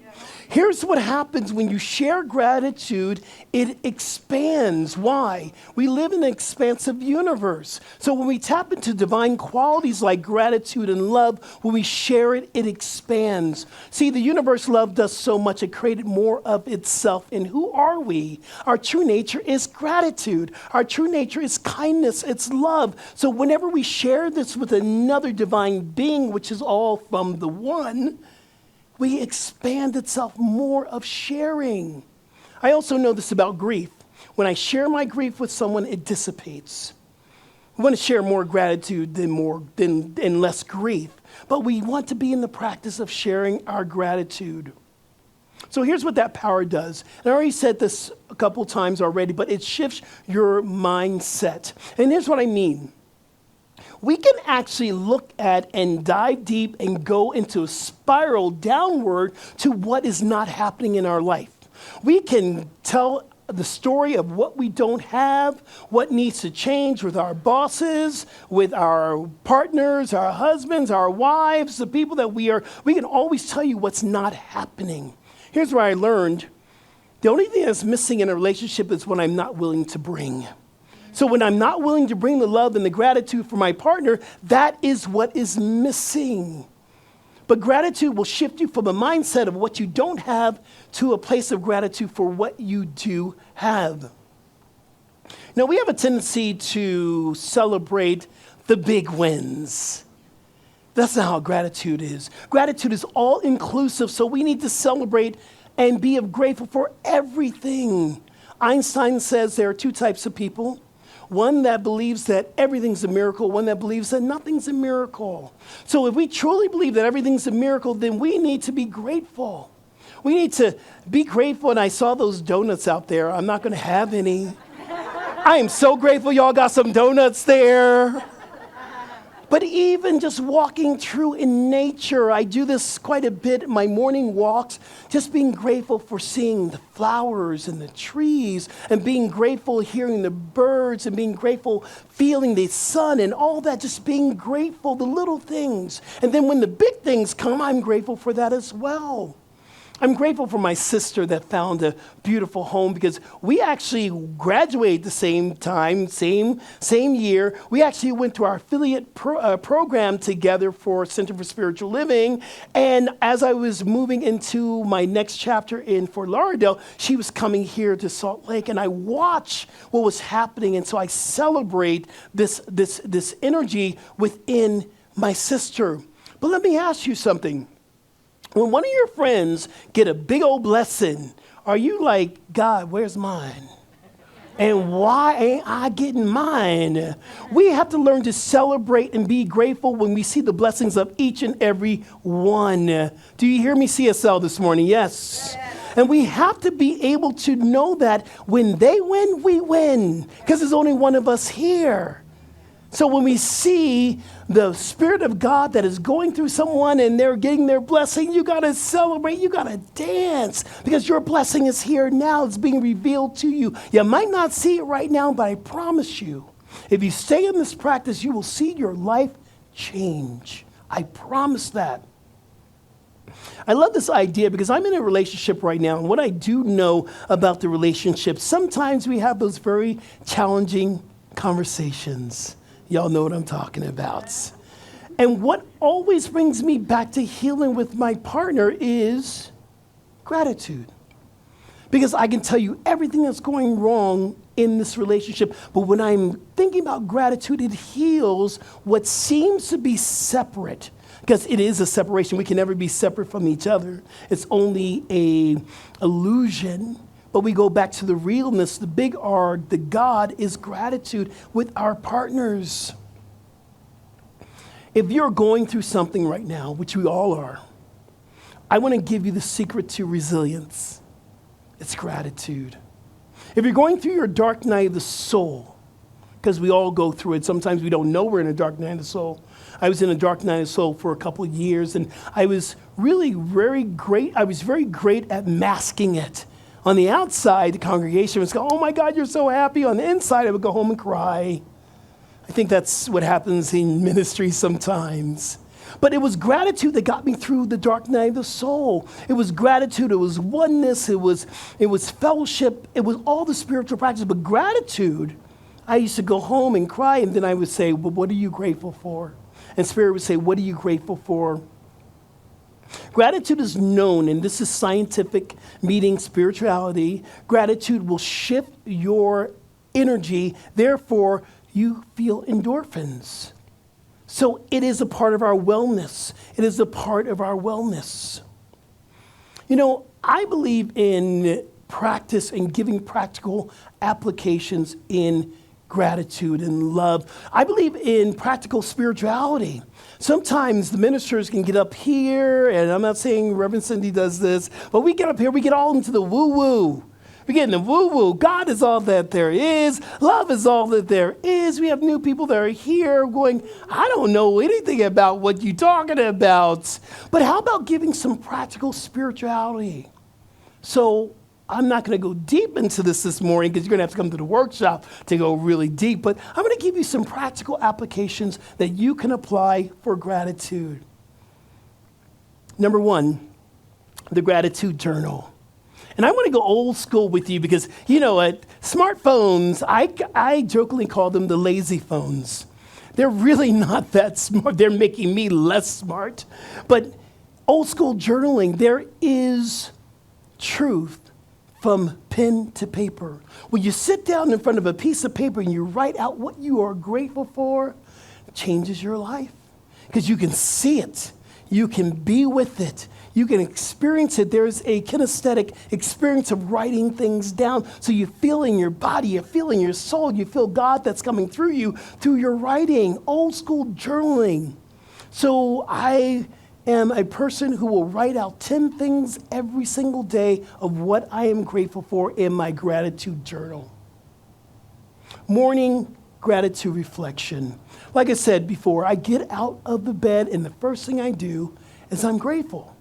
Here's what happens when you share gratitude, it expands. Why? We live in an expansive universe. So when we tap into divine qualities like gratitude and love, when we share it, it expands. See, the universe loved us so much, it created more of itself. And who are we? Our true nature is gratitude. Our true nature is kindness. It's love. So whenever we share this with another divine being, which is all from the one, we expand itself more of sharing. I also know this about grief. When I share my grief with someone, it dissipates. We want to share more gratitude than less grief. But we want to be in the practice of sharing our gratitude. So here's what that power does. And I already said this a couple times already, but it shifts your mindset. And here's what I mean. we can actually look at and dive deep and go into a spiral downward to what is not happening in our life. We can tell the story of what we don't have, what needs to change with our bosses, with our partners, our husbands, our wives, the people that we can always tell you what's not happening. Here's where I learned, the only thing that's missing in a relationship is what I'm not willing to bring. So when I'm not willing to bring the love and the gratitude for my partner, that is what is missing. But gratitude will shift you from a mindset of what you don't have to a place of gratitude for what you do have. Now, we have a tendency to celebrate the big wins. That's not how gratitude is. Gratitude is all inclusive, so we need to celebrate and be grateful for everything. Einstein says there are two types of people. One that believes that everything's a miracle, one that believes that nothing's a miracle. So if we truly believe that everything's a miracle, then we need to be grateful. We need to be grateful, and I saw those donuts out there. I'm not going to have any. I am so grateful y'all got some donuts there. But even just walking through in nature, I do this quite a bit in my morning walks, just being grateful for seeing the flowers and the trees, and being grateful hearing the birds, and being grateful feeling the sun and all that, just being grateful, the little things. And then when the big things come, I'm grateful for that as well. I'm grateful for my sister that found a beautiful home, because we actually graduated the same time, same year. We actually went to our affiliate program together for Center for Spiritual Living. And as I was moving into my next chapter in Fort Lauderdale, she was coming here to Salt Lake, and I watched what was happening. And so I celebrate this energy within my sister. But let me ask you something. When one of your friends get a big old blessing, are you like, God, where's mine? And why ain't I getting mine? We have to learn to celebrate and be grateful when we see the blessings of each and every one. Do you hear me, CSL, this morning? Yes. And we have to be able to know that when they win, we win, because there's only one of us here. So when we see the Spirit of God that is going through someone and they're getting their blessing, you got to celebrate, you got to dance, because your blessing is here now. It's being revealed to you. You might not see it right now, but I promise you, if you stay in this practice, you will see your life change. I promise that. I love this idea because I'm in a relationship right now, and what I do know about the relationship, sometimes we have those very challenging conversations. Y'all know what I'm talking about. And what always brings me back to healing with my partner is gratitude. Because I can tell you everything that's going wrong in this relationship, but when I'm thinking about gratitude, it heals what seems to be separate. Because it is a separation. We can never be separate from each other. It's only an illusion. But we go back to the realness, the big R, the God is gratitude with our partners. If you're going through something right now, which we all are, I want to give you the secret to resilience. It's gratitude. If you're going through your dark night of the soul, because we all go through it, sometimes we don't know we're in a dark night of the soul. I was in a dark night of the soul for a couple of years, and I was really very great. I was very great at masking it. On the outside, the congregation was going, oh my God, you're so happy. On the inside, I would go home and cry. I think that's what happens in ministry sometimes. But it was gratitude that got me through the dark night of the soul. It was gratitude, it was oneness, it was fellowship, it was all the spiritual practice. But gratitude, I used to go home and cry, and then I would say, well, what are you grateful for? And Spirit would say, what are you grateful for? Gratitude is known, and this is scientific, meeting spirituality. Gratitude will shift your energy, therefore you feel endorphins. So it is a part of our wellness. It is a part of our wellness. You know, I believe in practice and giving practical applications in gratitude and love. I believe in practical spirituality. Sometimes the ministers can get up here, and I'm not saying Reverend Cindy does this, but we get up here, we get all into the woo-woo. We get in the woo-woo. God is all that there is. Love is all that there is. We have new people that are here going, I don't know anything about what you're talking about. But how about giving some practical spirituality? So I'm not going to go deep into this morning because you're going to have to come to the workshop to go really deep. But I'm going to give you some practical applications that you can apply for gratitude. Number one, the gratitude journal. And I want to go old school with you because, you know what, smartphones, I jokingly call them the lazy phones. They're really not that smart. They're making me less smart. But old school journaling, there is truth from pen to paper. When you sit down in front of a piece of paper and you write out what you are grateful for, it changes your life because you can see it. You can be with it. You can experience it. There's a kinesthetic experience of writing things down. So you feel in your body, you feel in your soul, you feel God that's coming through you through your writing, old school journaling. So I am a person who will write out 10 things every single day of what I am grateful for in my gratitude journal. Morning gratitude reflection. Like I said before, I get out of the bed and the first thing I do is I'm grateful.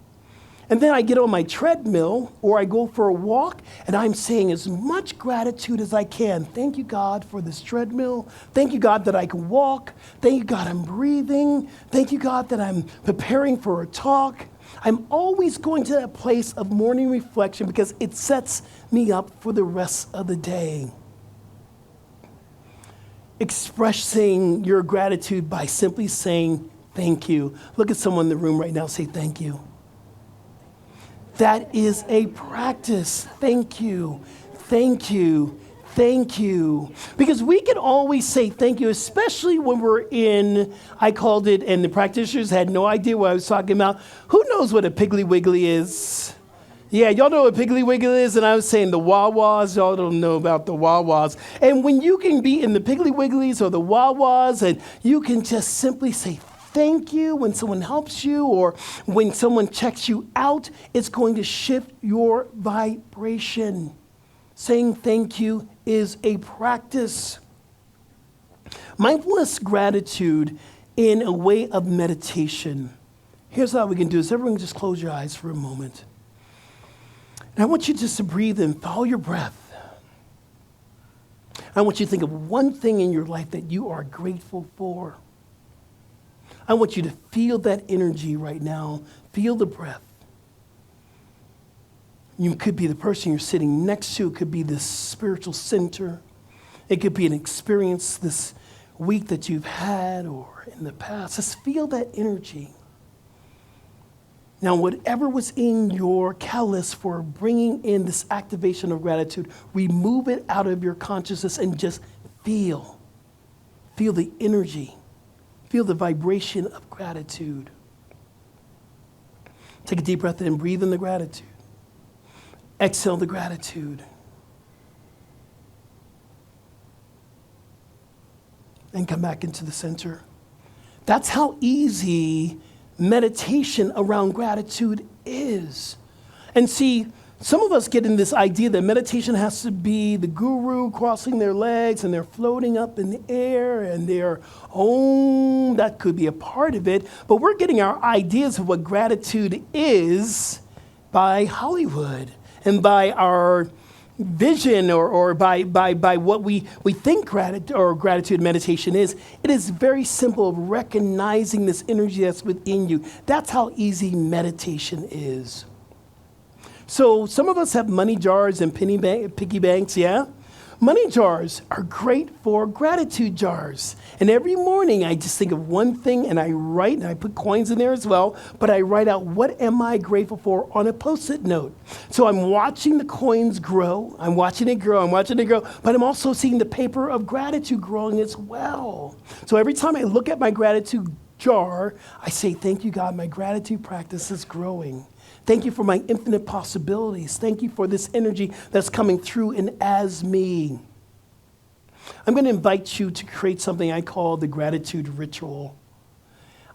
And then I get on my treadmill or I go for a walk and I'm saying as much gratitude as I can. Thank you, God, for this treadmill. Thank you, God, that I can walk. Thank you, God, I'm breathing. Thank you, God, that I'm preparing for a talk. I'm always going to that place of morning reflection because it sets me up for the rest of the day. Expressing your gratitude by simply saying thank you. Look at someone in the room right now, say thank you. That is a practice. Thank you, thank you, thank you. Because we can always say thank you, especially when we're in, I called it, and the practitioners had no idea what I was talking about. Who knows what a Piggly Wiggly is? Yeah, y'all know what Piggly Wiggly is, and I was saying the Wawas, y'all don't know about the Wawas. And when you can be in the Piggly Wigglies or the Wawas, and you can just simply say thank you when someone helps you or when someone checks you out, it's going to shift your vibration. Saying thank you is a practice. Mindfulness gratitude in a way of meditation. Here's how we can do this. Everyone just close your eyes for a moment. And I want you just to breathe in, follow your breath. I want you to think of one thing in your life that you are grateful for. I want you to feel that energy right now. Feel the breath. You could be the person you're sitting next to. It could be this spiritual center. It could be an experience this week that you've had or in the past. Just feel that energy. Now, whatever was in your catalyst for bringing in this activation of gratitude, remove it out of your consciousness and just feel. Feel the energy. Feel the vibration of gratitude. Take a deep breath in, breathe in the gratitude. Exhale the gratitude. And come back into the center. That's how easy meditation around gratitude is. And see, some of us get in this idea that meditation has to be the guru crossing their legs and they're floating up in the air and they're, oh, that could be a part of it. But we're getting our ideas of what gratitude is by Hollywood and by our vision or by what we think gratitude meditation is. It is very simple, recognizing this energy that's within you. That's how easy meditation is. So some of us have money jars and piggy banks, yeah? Money jars are great for gratitude jars. And every morning I just think of one thing and I write, and I put coins in there as well, but I write out what am I grateful for on a Post-it note. So I'm watching the coins grow, I'm watching it grow, but I'm also seeing the paper of gratitude growing as well. So every time I look at my gratitude jar, I say, thank you, God, my gratitude practice is growing. Thank you for my infinite possibilities. Thank you for this energy that's coming through and as me. I'm going to invite you to create something I call the gratitude ritual.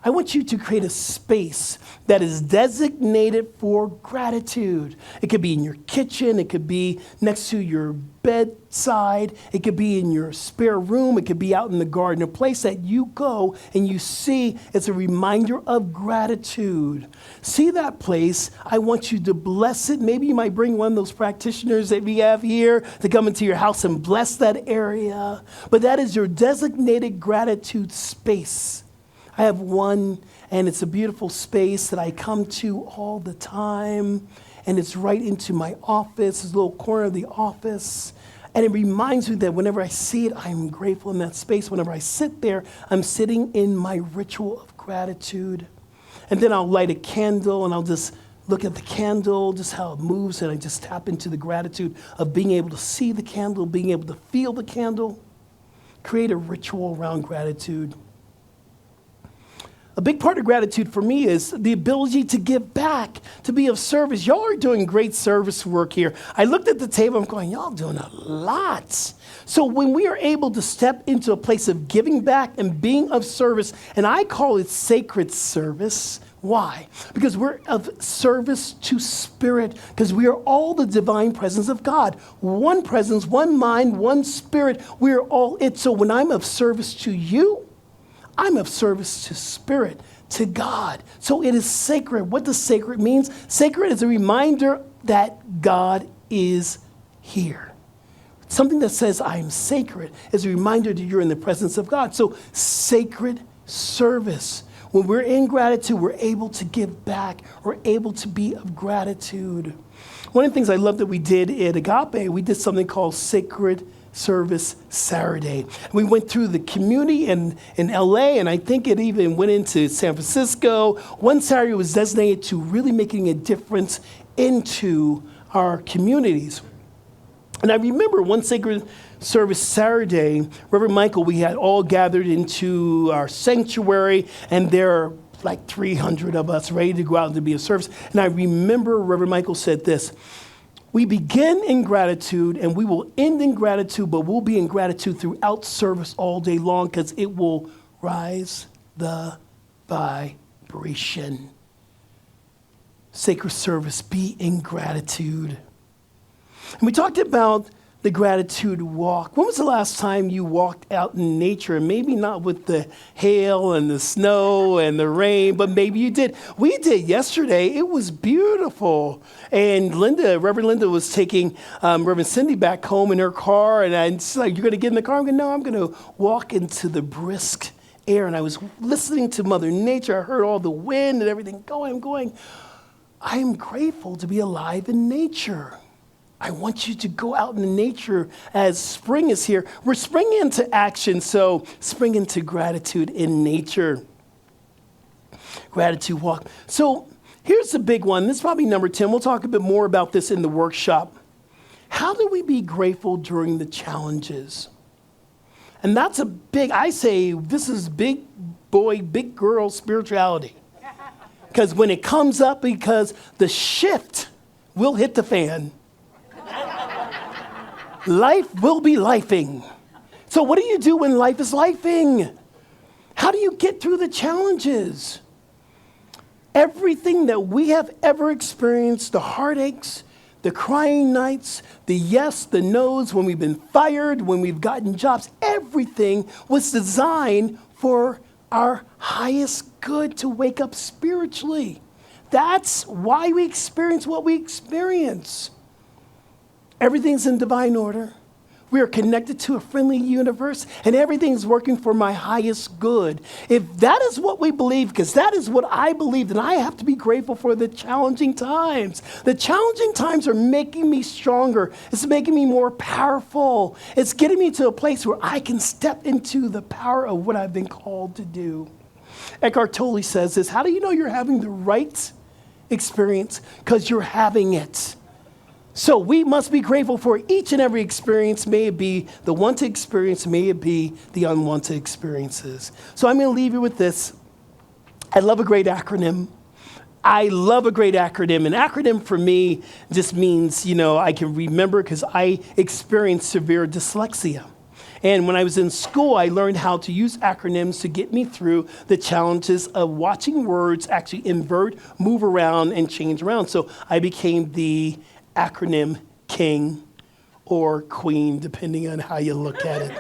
I want you to create a space that is designated for gratitude. It could be in your kitchen. It could be next to your bedside. It could be in your spare room. It could be out in the garden, a place that you go and you see it's a reminder of gratitude. See that place. I want you to bless it. Maybe you might bring one of those practitioners that we have here to come into your house and bless that area. But that is your designated gratitude space. I have one, and it's a beautiful space that I come to all the time, and it's right into my office, this little corner of the office, and it reminds me that whenever I see it, I'm grateful in that space. Whenever I sit there, I'm sitting in my ritual of gratitude. And then I'll light a candle, and I'll just look at the candle, just how it moves, and I just tap into the gratitude of being able to see the candle, being able to feel the candle. Create a ritual around gratitude. A big part of gratitude for me is the ability to give back, to be of service. Y'all are doing great service work here. I looked at the table, I'm going, y'all doing a lot. So when we are able to step into a place of giving back and being of service, and I call it sacred service. Why? Because we're of service to spirit, because we are all the divine presence of God. One presence, one mind, one spirit. We are all it. So when I'm of service to you, I'm of service to spirit, to God. So it is sacred. What does sacred mean? Sacred is a reminder that God is here. Something that says I am sacred is a reminder that you're in the presence of God. So sacred service. When we're in gratitude, we're able to give back. We're able to be of gratitude. One of the things I love that we did at Agape, we did something called Sacred Service Saturday. We went through the community in LA, and I think it even went into San Francisco. One Saturday was designated to really making a difference into our communities. And I remember one Sacred Service Saturday, Reverend Michael, we had all gathered into our sanctuary, and there are like 300 of us ready to go out and to be of service. And I remember Reverend Michael said this: we begin in gratitude and we will end in gratitude, but we'll be in gratitude throughout service all day long because it will rise the vibration. Sacred service, be in gratitude. And we talked about the gratitude walk. When was the last time you walked out in nature? Maybe not with the hail and the snow and the rain, but maybe you did. We did yesterday. It was beautiful. And Reverend Linda was taking Reverend Cindy back home in her car. And I was like, you're going to get in the car? I'm going, no, I'm going to walk into the brisk air. And I was listening to Mother Nature. I heard all the wind and everything going. I'm going, I am grateful to be alive in nature. I want you to go out in nature as spring is here. We're springing into action, so spring into gratitude in nature. Gratitude walk. So here's the big one. This is probably number 10. We'll talk a bit more about this in the workshop. How do we be grateful during the challenges? And that's a big, I say this is big boy, big girl spirituality. Because when it comes up, because the shift will hit the fan. Life will be lifing. So what do you do when life is lifing? How do you get through the challenges? Everything that we have ever experienced, the heartaches, the crying nights, the yes, the no's, when we've been fired, when we've gotten jobs, everything was designed for our highest good, to wake up spiritually. That's why we experience what we experience. Everything's in divine order. We are connected to a friendly universe, and everything's working for my highest good. If that is what we believe, because that is what I believe, then I have to be grateful for the challenging times. The challenging times are making me stronger. It's making me more powerful. It's getting me to a place where I can step into the power of what I've been called to do. Eckhart Tolle says this: how do you know you're having the right experience? Because you're having it. So we must be grateful for each and every experience. May it be the wanted experience, may it be the unwanted experiences. So I'm going to leave you with this. I love a great acronym. I love a great acronym. An acronym for me just means, I can remember, because I experienced severe dyslexia. And when I was in school, I learned how to use acronyms to get me through the challenges of watching words actually invert, move around, and change around. So I became the acronym king or queen, depending on how you look at it.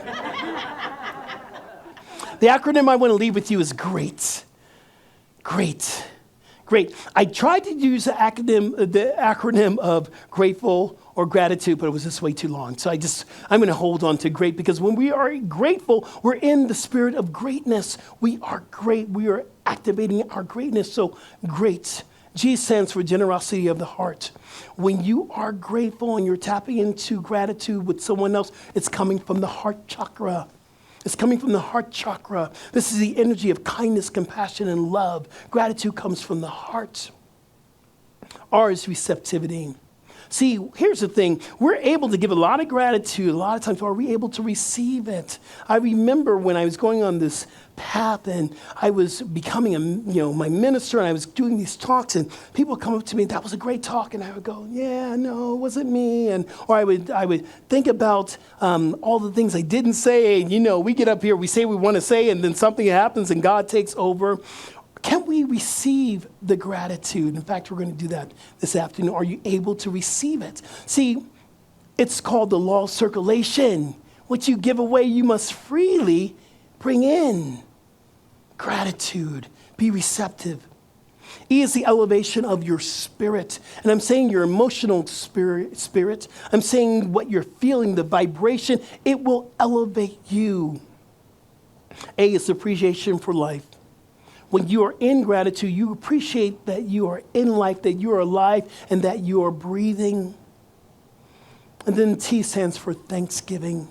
The acronym I want to leave with you is GREAT. Great. Great. I tried to use the acronym of grateful or gratitude, but it was just way too long. So I'm going to hold on to great, because when we are grateful, we're in the spirit of greatness. We are great. We are activating our greatness. So great. G stands for generosity of the heart. When you are grateful and you're tapping into gratitude with someone else, it's coming from the heart chakra. It's coming from the heart chakra. This is the energy of kindness, compassion, and love. Gratitude comes from the heart. R is receptivity. See, here's the thing. We're able to give a lot of gratitude. A lot of times, are we able to receive it? I remember when I was going on this path and I was becoming my minister, and I was doing these talks, and people would come up to me, that was a great talk, and I would go, yeah, no, it wasn't me. Or I would think about all the things I didn't say, and we get up here, we say we want to say, and then something happens and God takes over. Can we receive the gratitude? In fact, we're going to do that this afternoon. Are you able to receive it? See, it's called the law of circulation. What you give away, you must freely bring in. Gratitude. Be receptive. E is the elevation of your spirit. And I'm saying your emotional spirit. I'm saying what you're feeling, the vibration. It will elevate you. A is appreciation for life. When you are in gratitude, you appreciate that you are in life, that you are alive, and that you are breathing. And then T stands for thanksgiving.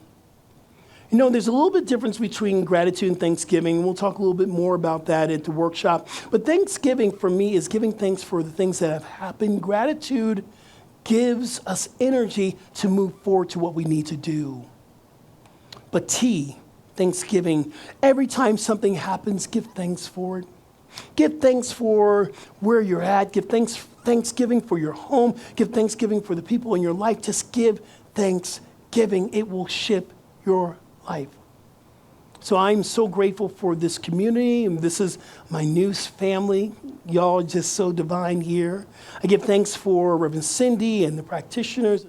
There's a little bit difference between gratitude and thanksgiving. We'll talk a little bit more about that at the workshop. But thanksgiving for me is giving thanks for the things that have happened. Gratitude gives us energy to move forward to what we need to do. But T, thanksgiving, every time something happens, give thanks for it. Give thanks for where you're at. Give thanksgiving for your home. Give thanksgiving for the people in your life. Just give thanksgiving. It will shift your life. So I'm so grateful for this community, and this is my new family. Y'all are just so divine here. I give thanks for Reverend Cindy and the practitioners,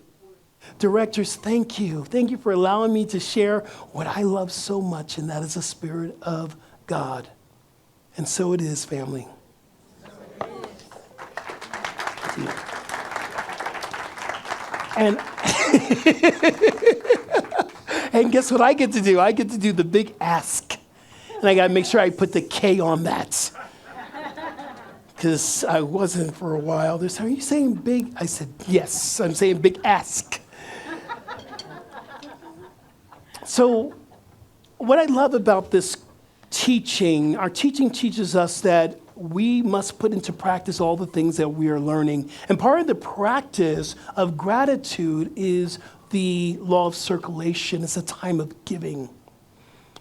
directors. Thank you. Thank you for allowing me to share what I love so much, and that is the Spirit of God. And so it is, family. And and guess what I get to do? I get to do the big ask. And I got to make sure I put the K on that. Because I wasn't for a while. They're saying, are you saying big? I said, yes, I'm saying big ask. So what I love about this teaching, our teaching teaches us that we must put into practice all the things that we are learning. And part of the practice of gratitude is the law of circulation. It's a time of giving.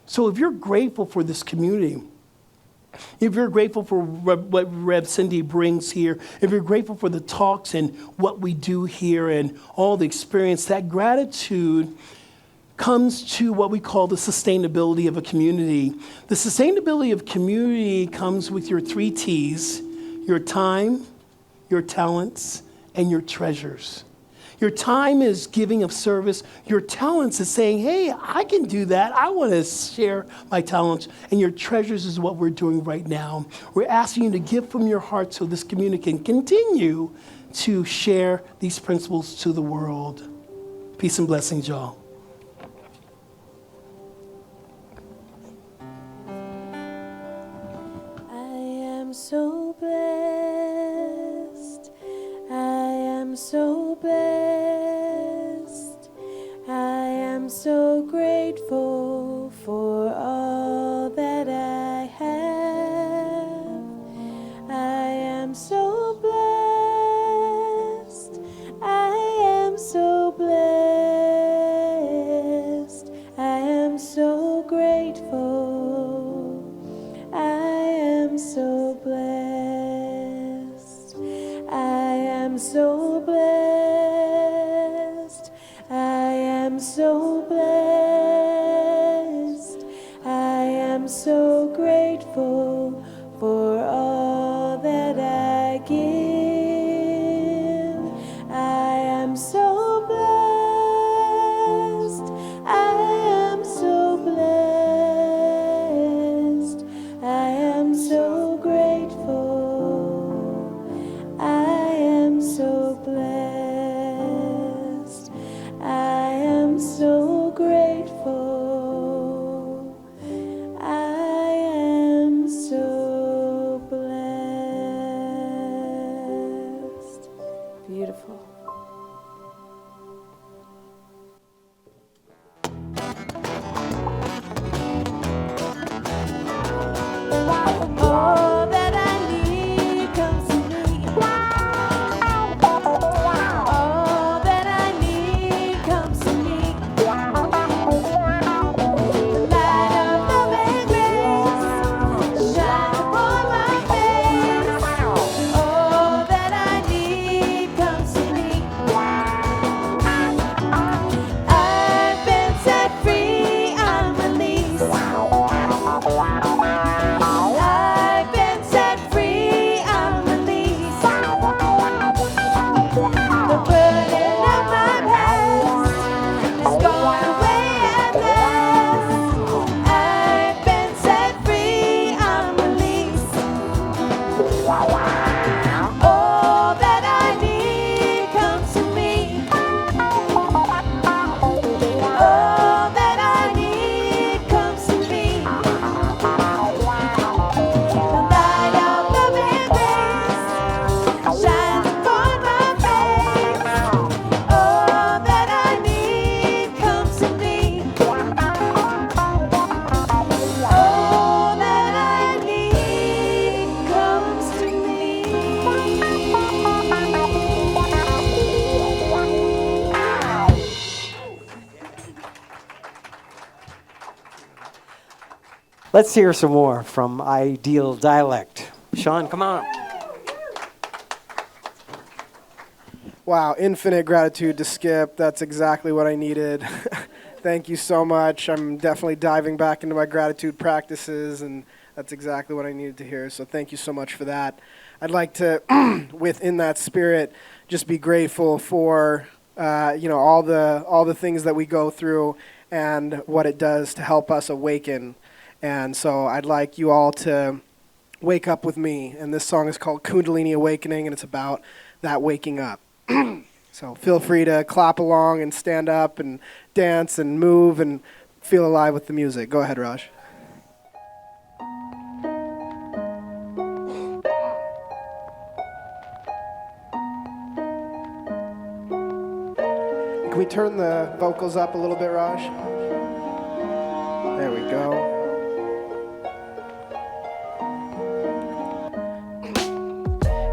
So if you're grateful for this community, if you're grateful for what Rev Cindy brings here, if you're grateful for the talks and what we do here and all the experience, that gratitude comes to what we call the sustainability of a community. The sustainability of community comes with your 3 T's: your time, your talents, and your treasures. Your time is giving of service. Your talents is saying, hey, I can do that. I want to share my talents. And your treasures is what we're doing right now. We're asking you to give from your heart so this community can continue to share these principles to the world. Peace and blessings, y'all. So blessed, I am so blessed, I am so grateful for all that I have. I am so blessed, I am so blessed, I am so grateful. I am so blessed. Let's hear some more from IdealDialec. Sean, come on. Wow, infinite gratitude to Skip. That's exactly what I needed. Thank you so much. I'm definitely diving back into my gratitude practices, and that's exactly what I needed to hear. So thank you so much for that. I'd like to, within that spirit, just be grateful for all the things that we go through and what it does to help us awaken. And so I'd like you all to wake up with me. And this song is called Kundalini Awakening, and it's about that waking up. So feel free to clap along and stand up and dance and move and feel alive with the music. Go ahead, Raj. Can we turn the vocals up a little bit, Raj? There we go.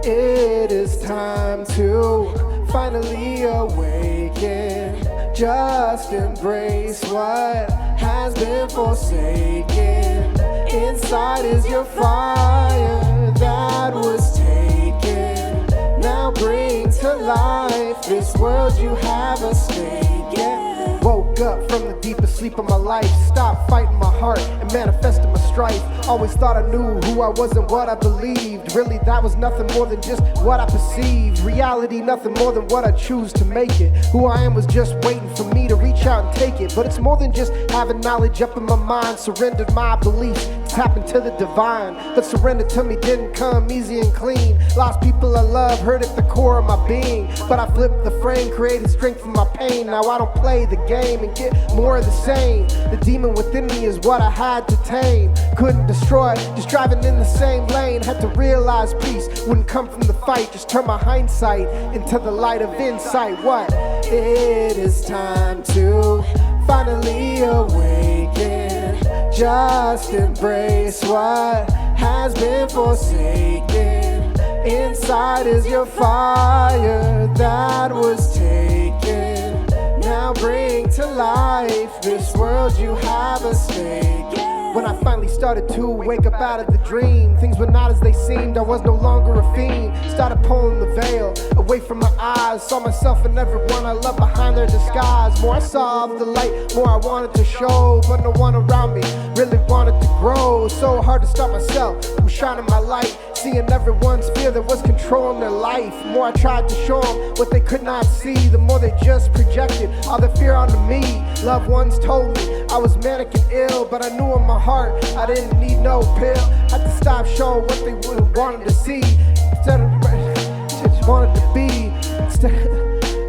It is time to finally awaken. Just embrace what has been forsaken. Inside is your fire that was taken. Now bring to life this world you have a stake in. Woke up from the deepest sleep of my life. Stopped fighting my heart and manifested my strife. Always thought I knew who I was and what I believed. Really, that was nothing more than just what I perceived. Reality, nothing more than what I choose to make it. Who I am was just waiting for me to reach out and take it. But it's more than just having knowledge up in my mind. Surrendered my beliefs to tap into the divine. But surrender to me didn't come easy and clean. Lost people I love, hurt at the core of my being. But I flipped the frame, created strength from my pain. Now I don't play the game and get more of the same. The demon within me is what I had to tame. Couldn't destroy, just driving in the same lane. Had to realize peace wouldn't come from the fight. Just turn my hindsight into the light of insight. What? It is time to finally awaken. Just embrace what has been forsaken. Inside is your fire that was taken. Now bring to life this world you have a stake in. When I finally started to wake up out of the dream, things were not as they seemed, I was no longer a fiend. Started pulling the veil away from my eyes. Saw myself and everyone I love behind their disguise. More I saw of the light, more I wanted to show. But no one around me really wanted to grow. So hard to stop myself from shining my light. Seeing everyone's fear that was controlling their life. More I tried to show them what they could not see, the more they just projected all their fear onto me. Loved ones told me I was manic and ill, but I knew in my heart I didn't need no pill. Had to stop showing what they wanted to see. Instead of just wanted to be.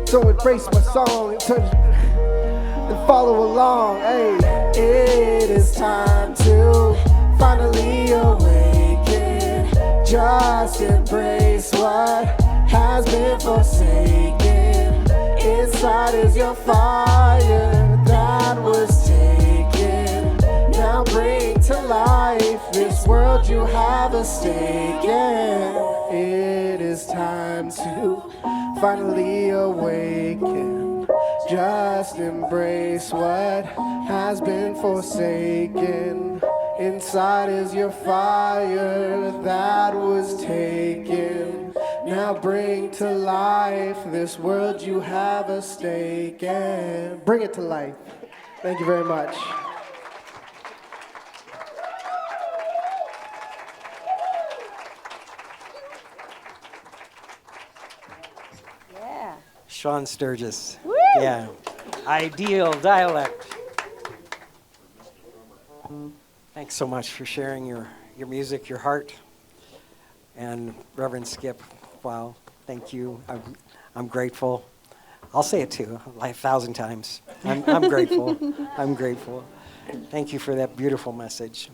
So embrace my song and follow along. Hey, it is time to finally awaken. Just embrace what has been forsaken. Inside is your fire that was taken. Now bring to life this world you have a stake in. It is time to finally awaken. Just embrace what has been forsaken. Inside is your fire that was taken. Now bring to life this world you have a stake in. Bring it to life. Thank you very much. Yeah. Sean Sturges. Woo! Yeah. IdealDialec. Thanks so much for sharing your music, your heart. And Reverend Skip, wow, thank you. I'm grateful. I'll say it too, like 1,000 times. I'm grateful. I'm grateful. Thank you for that beautiful message.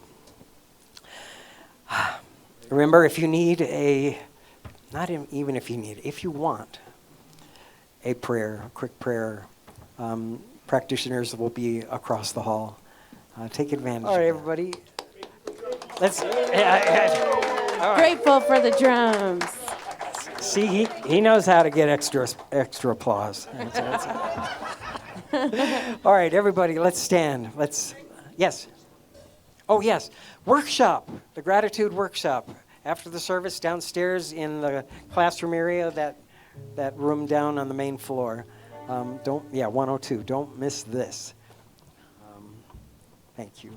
Remember, if you need if you want a prayer, a quick prayer, practitioners will be across the hall. Take advantage. All right, everybody. Let's. All right. Grateful for the drums. See, he knows how to get extra applause. All right, everybody, let's stand. Yes. Oh, yes. Workshop, the gratitude workshop. After the service, downstairs in the classroom area, that room down on the main floor. 102. Don't miss this. Thank you.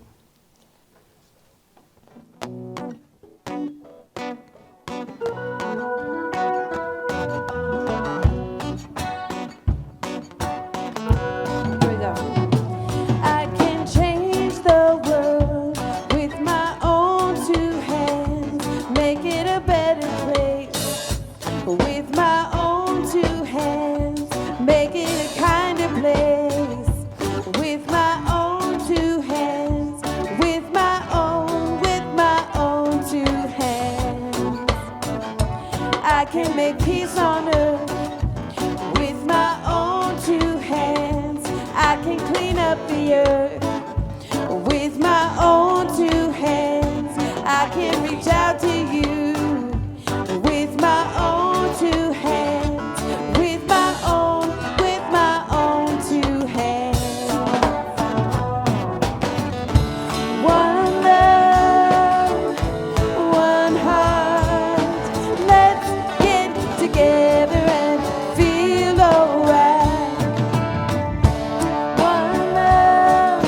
I can change the world with my own two hands, make it a better place. With my own two hands, make it a kinder place. With my own two hands, with my own two hands. I can make peace on earth with my own two hands. I can clean up the earth with my own two hands. I can reach out to you with my own two hands. With my own two hands. One love, one heart. Let's get together and feel alright. One love,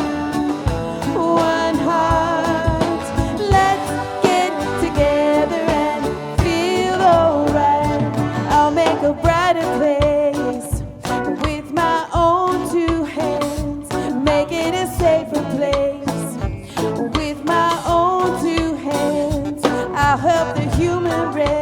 one heart. Let's get together and feel alright. I'll make a brighter place with my own two hands. Make it a safer place with my own two hands. I'll help the human race.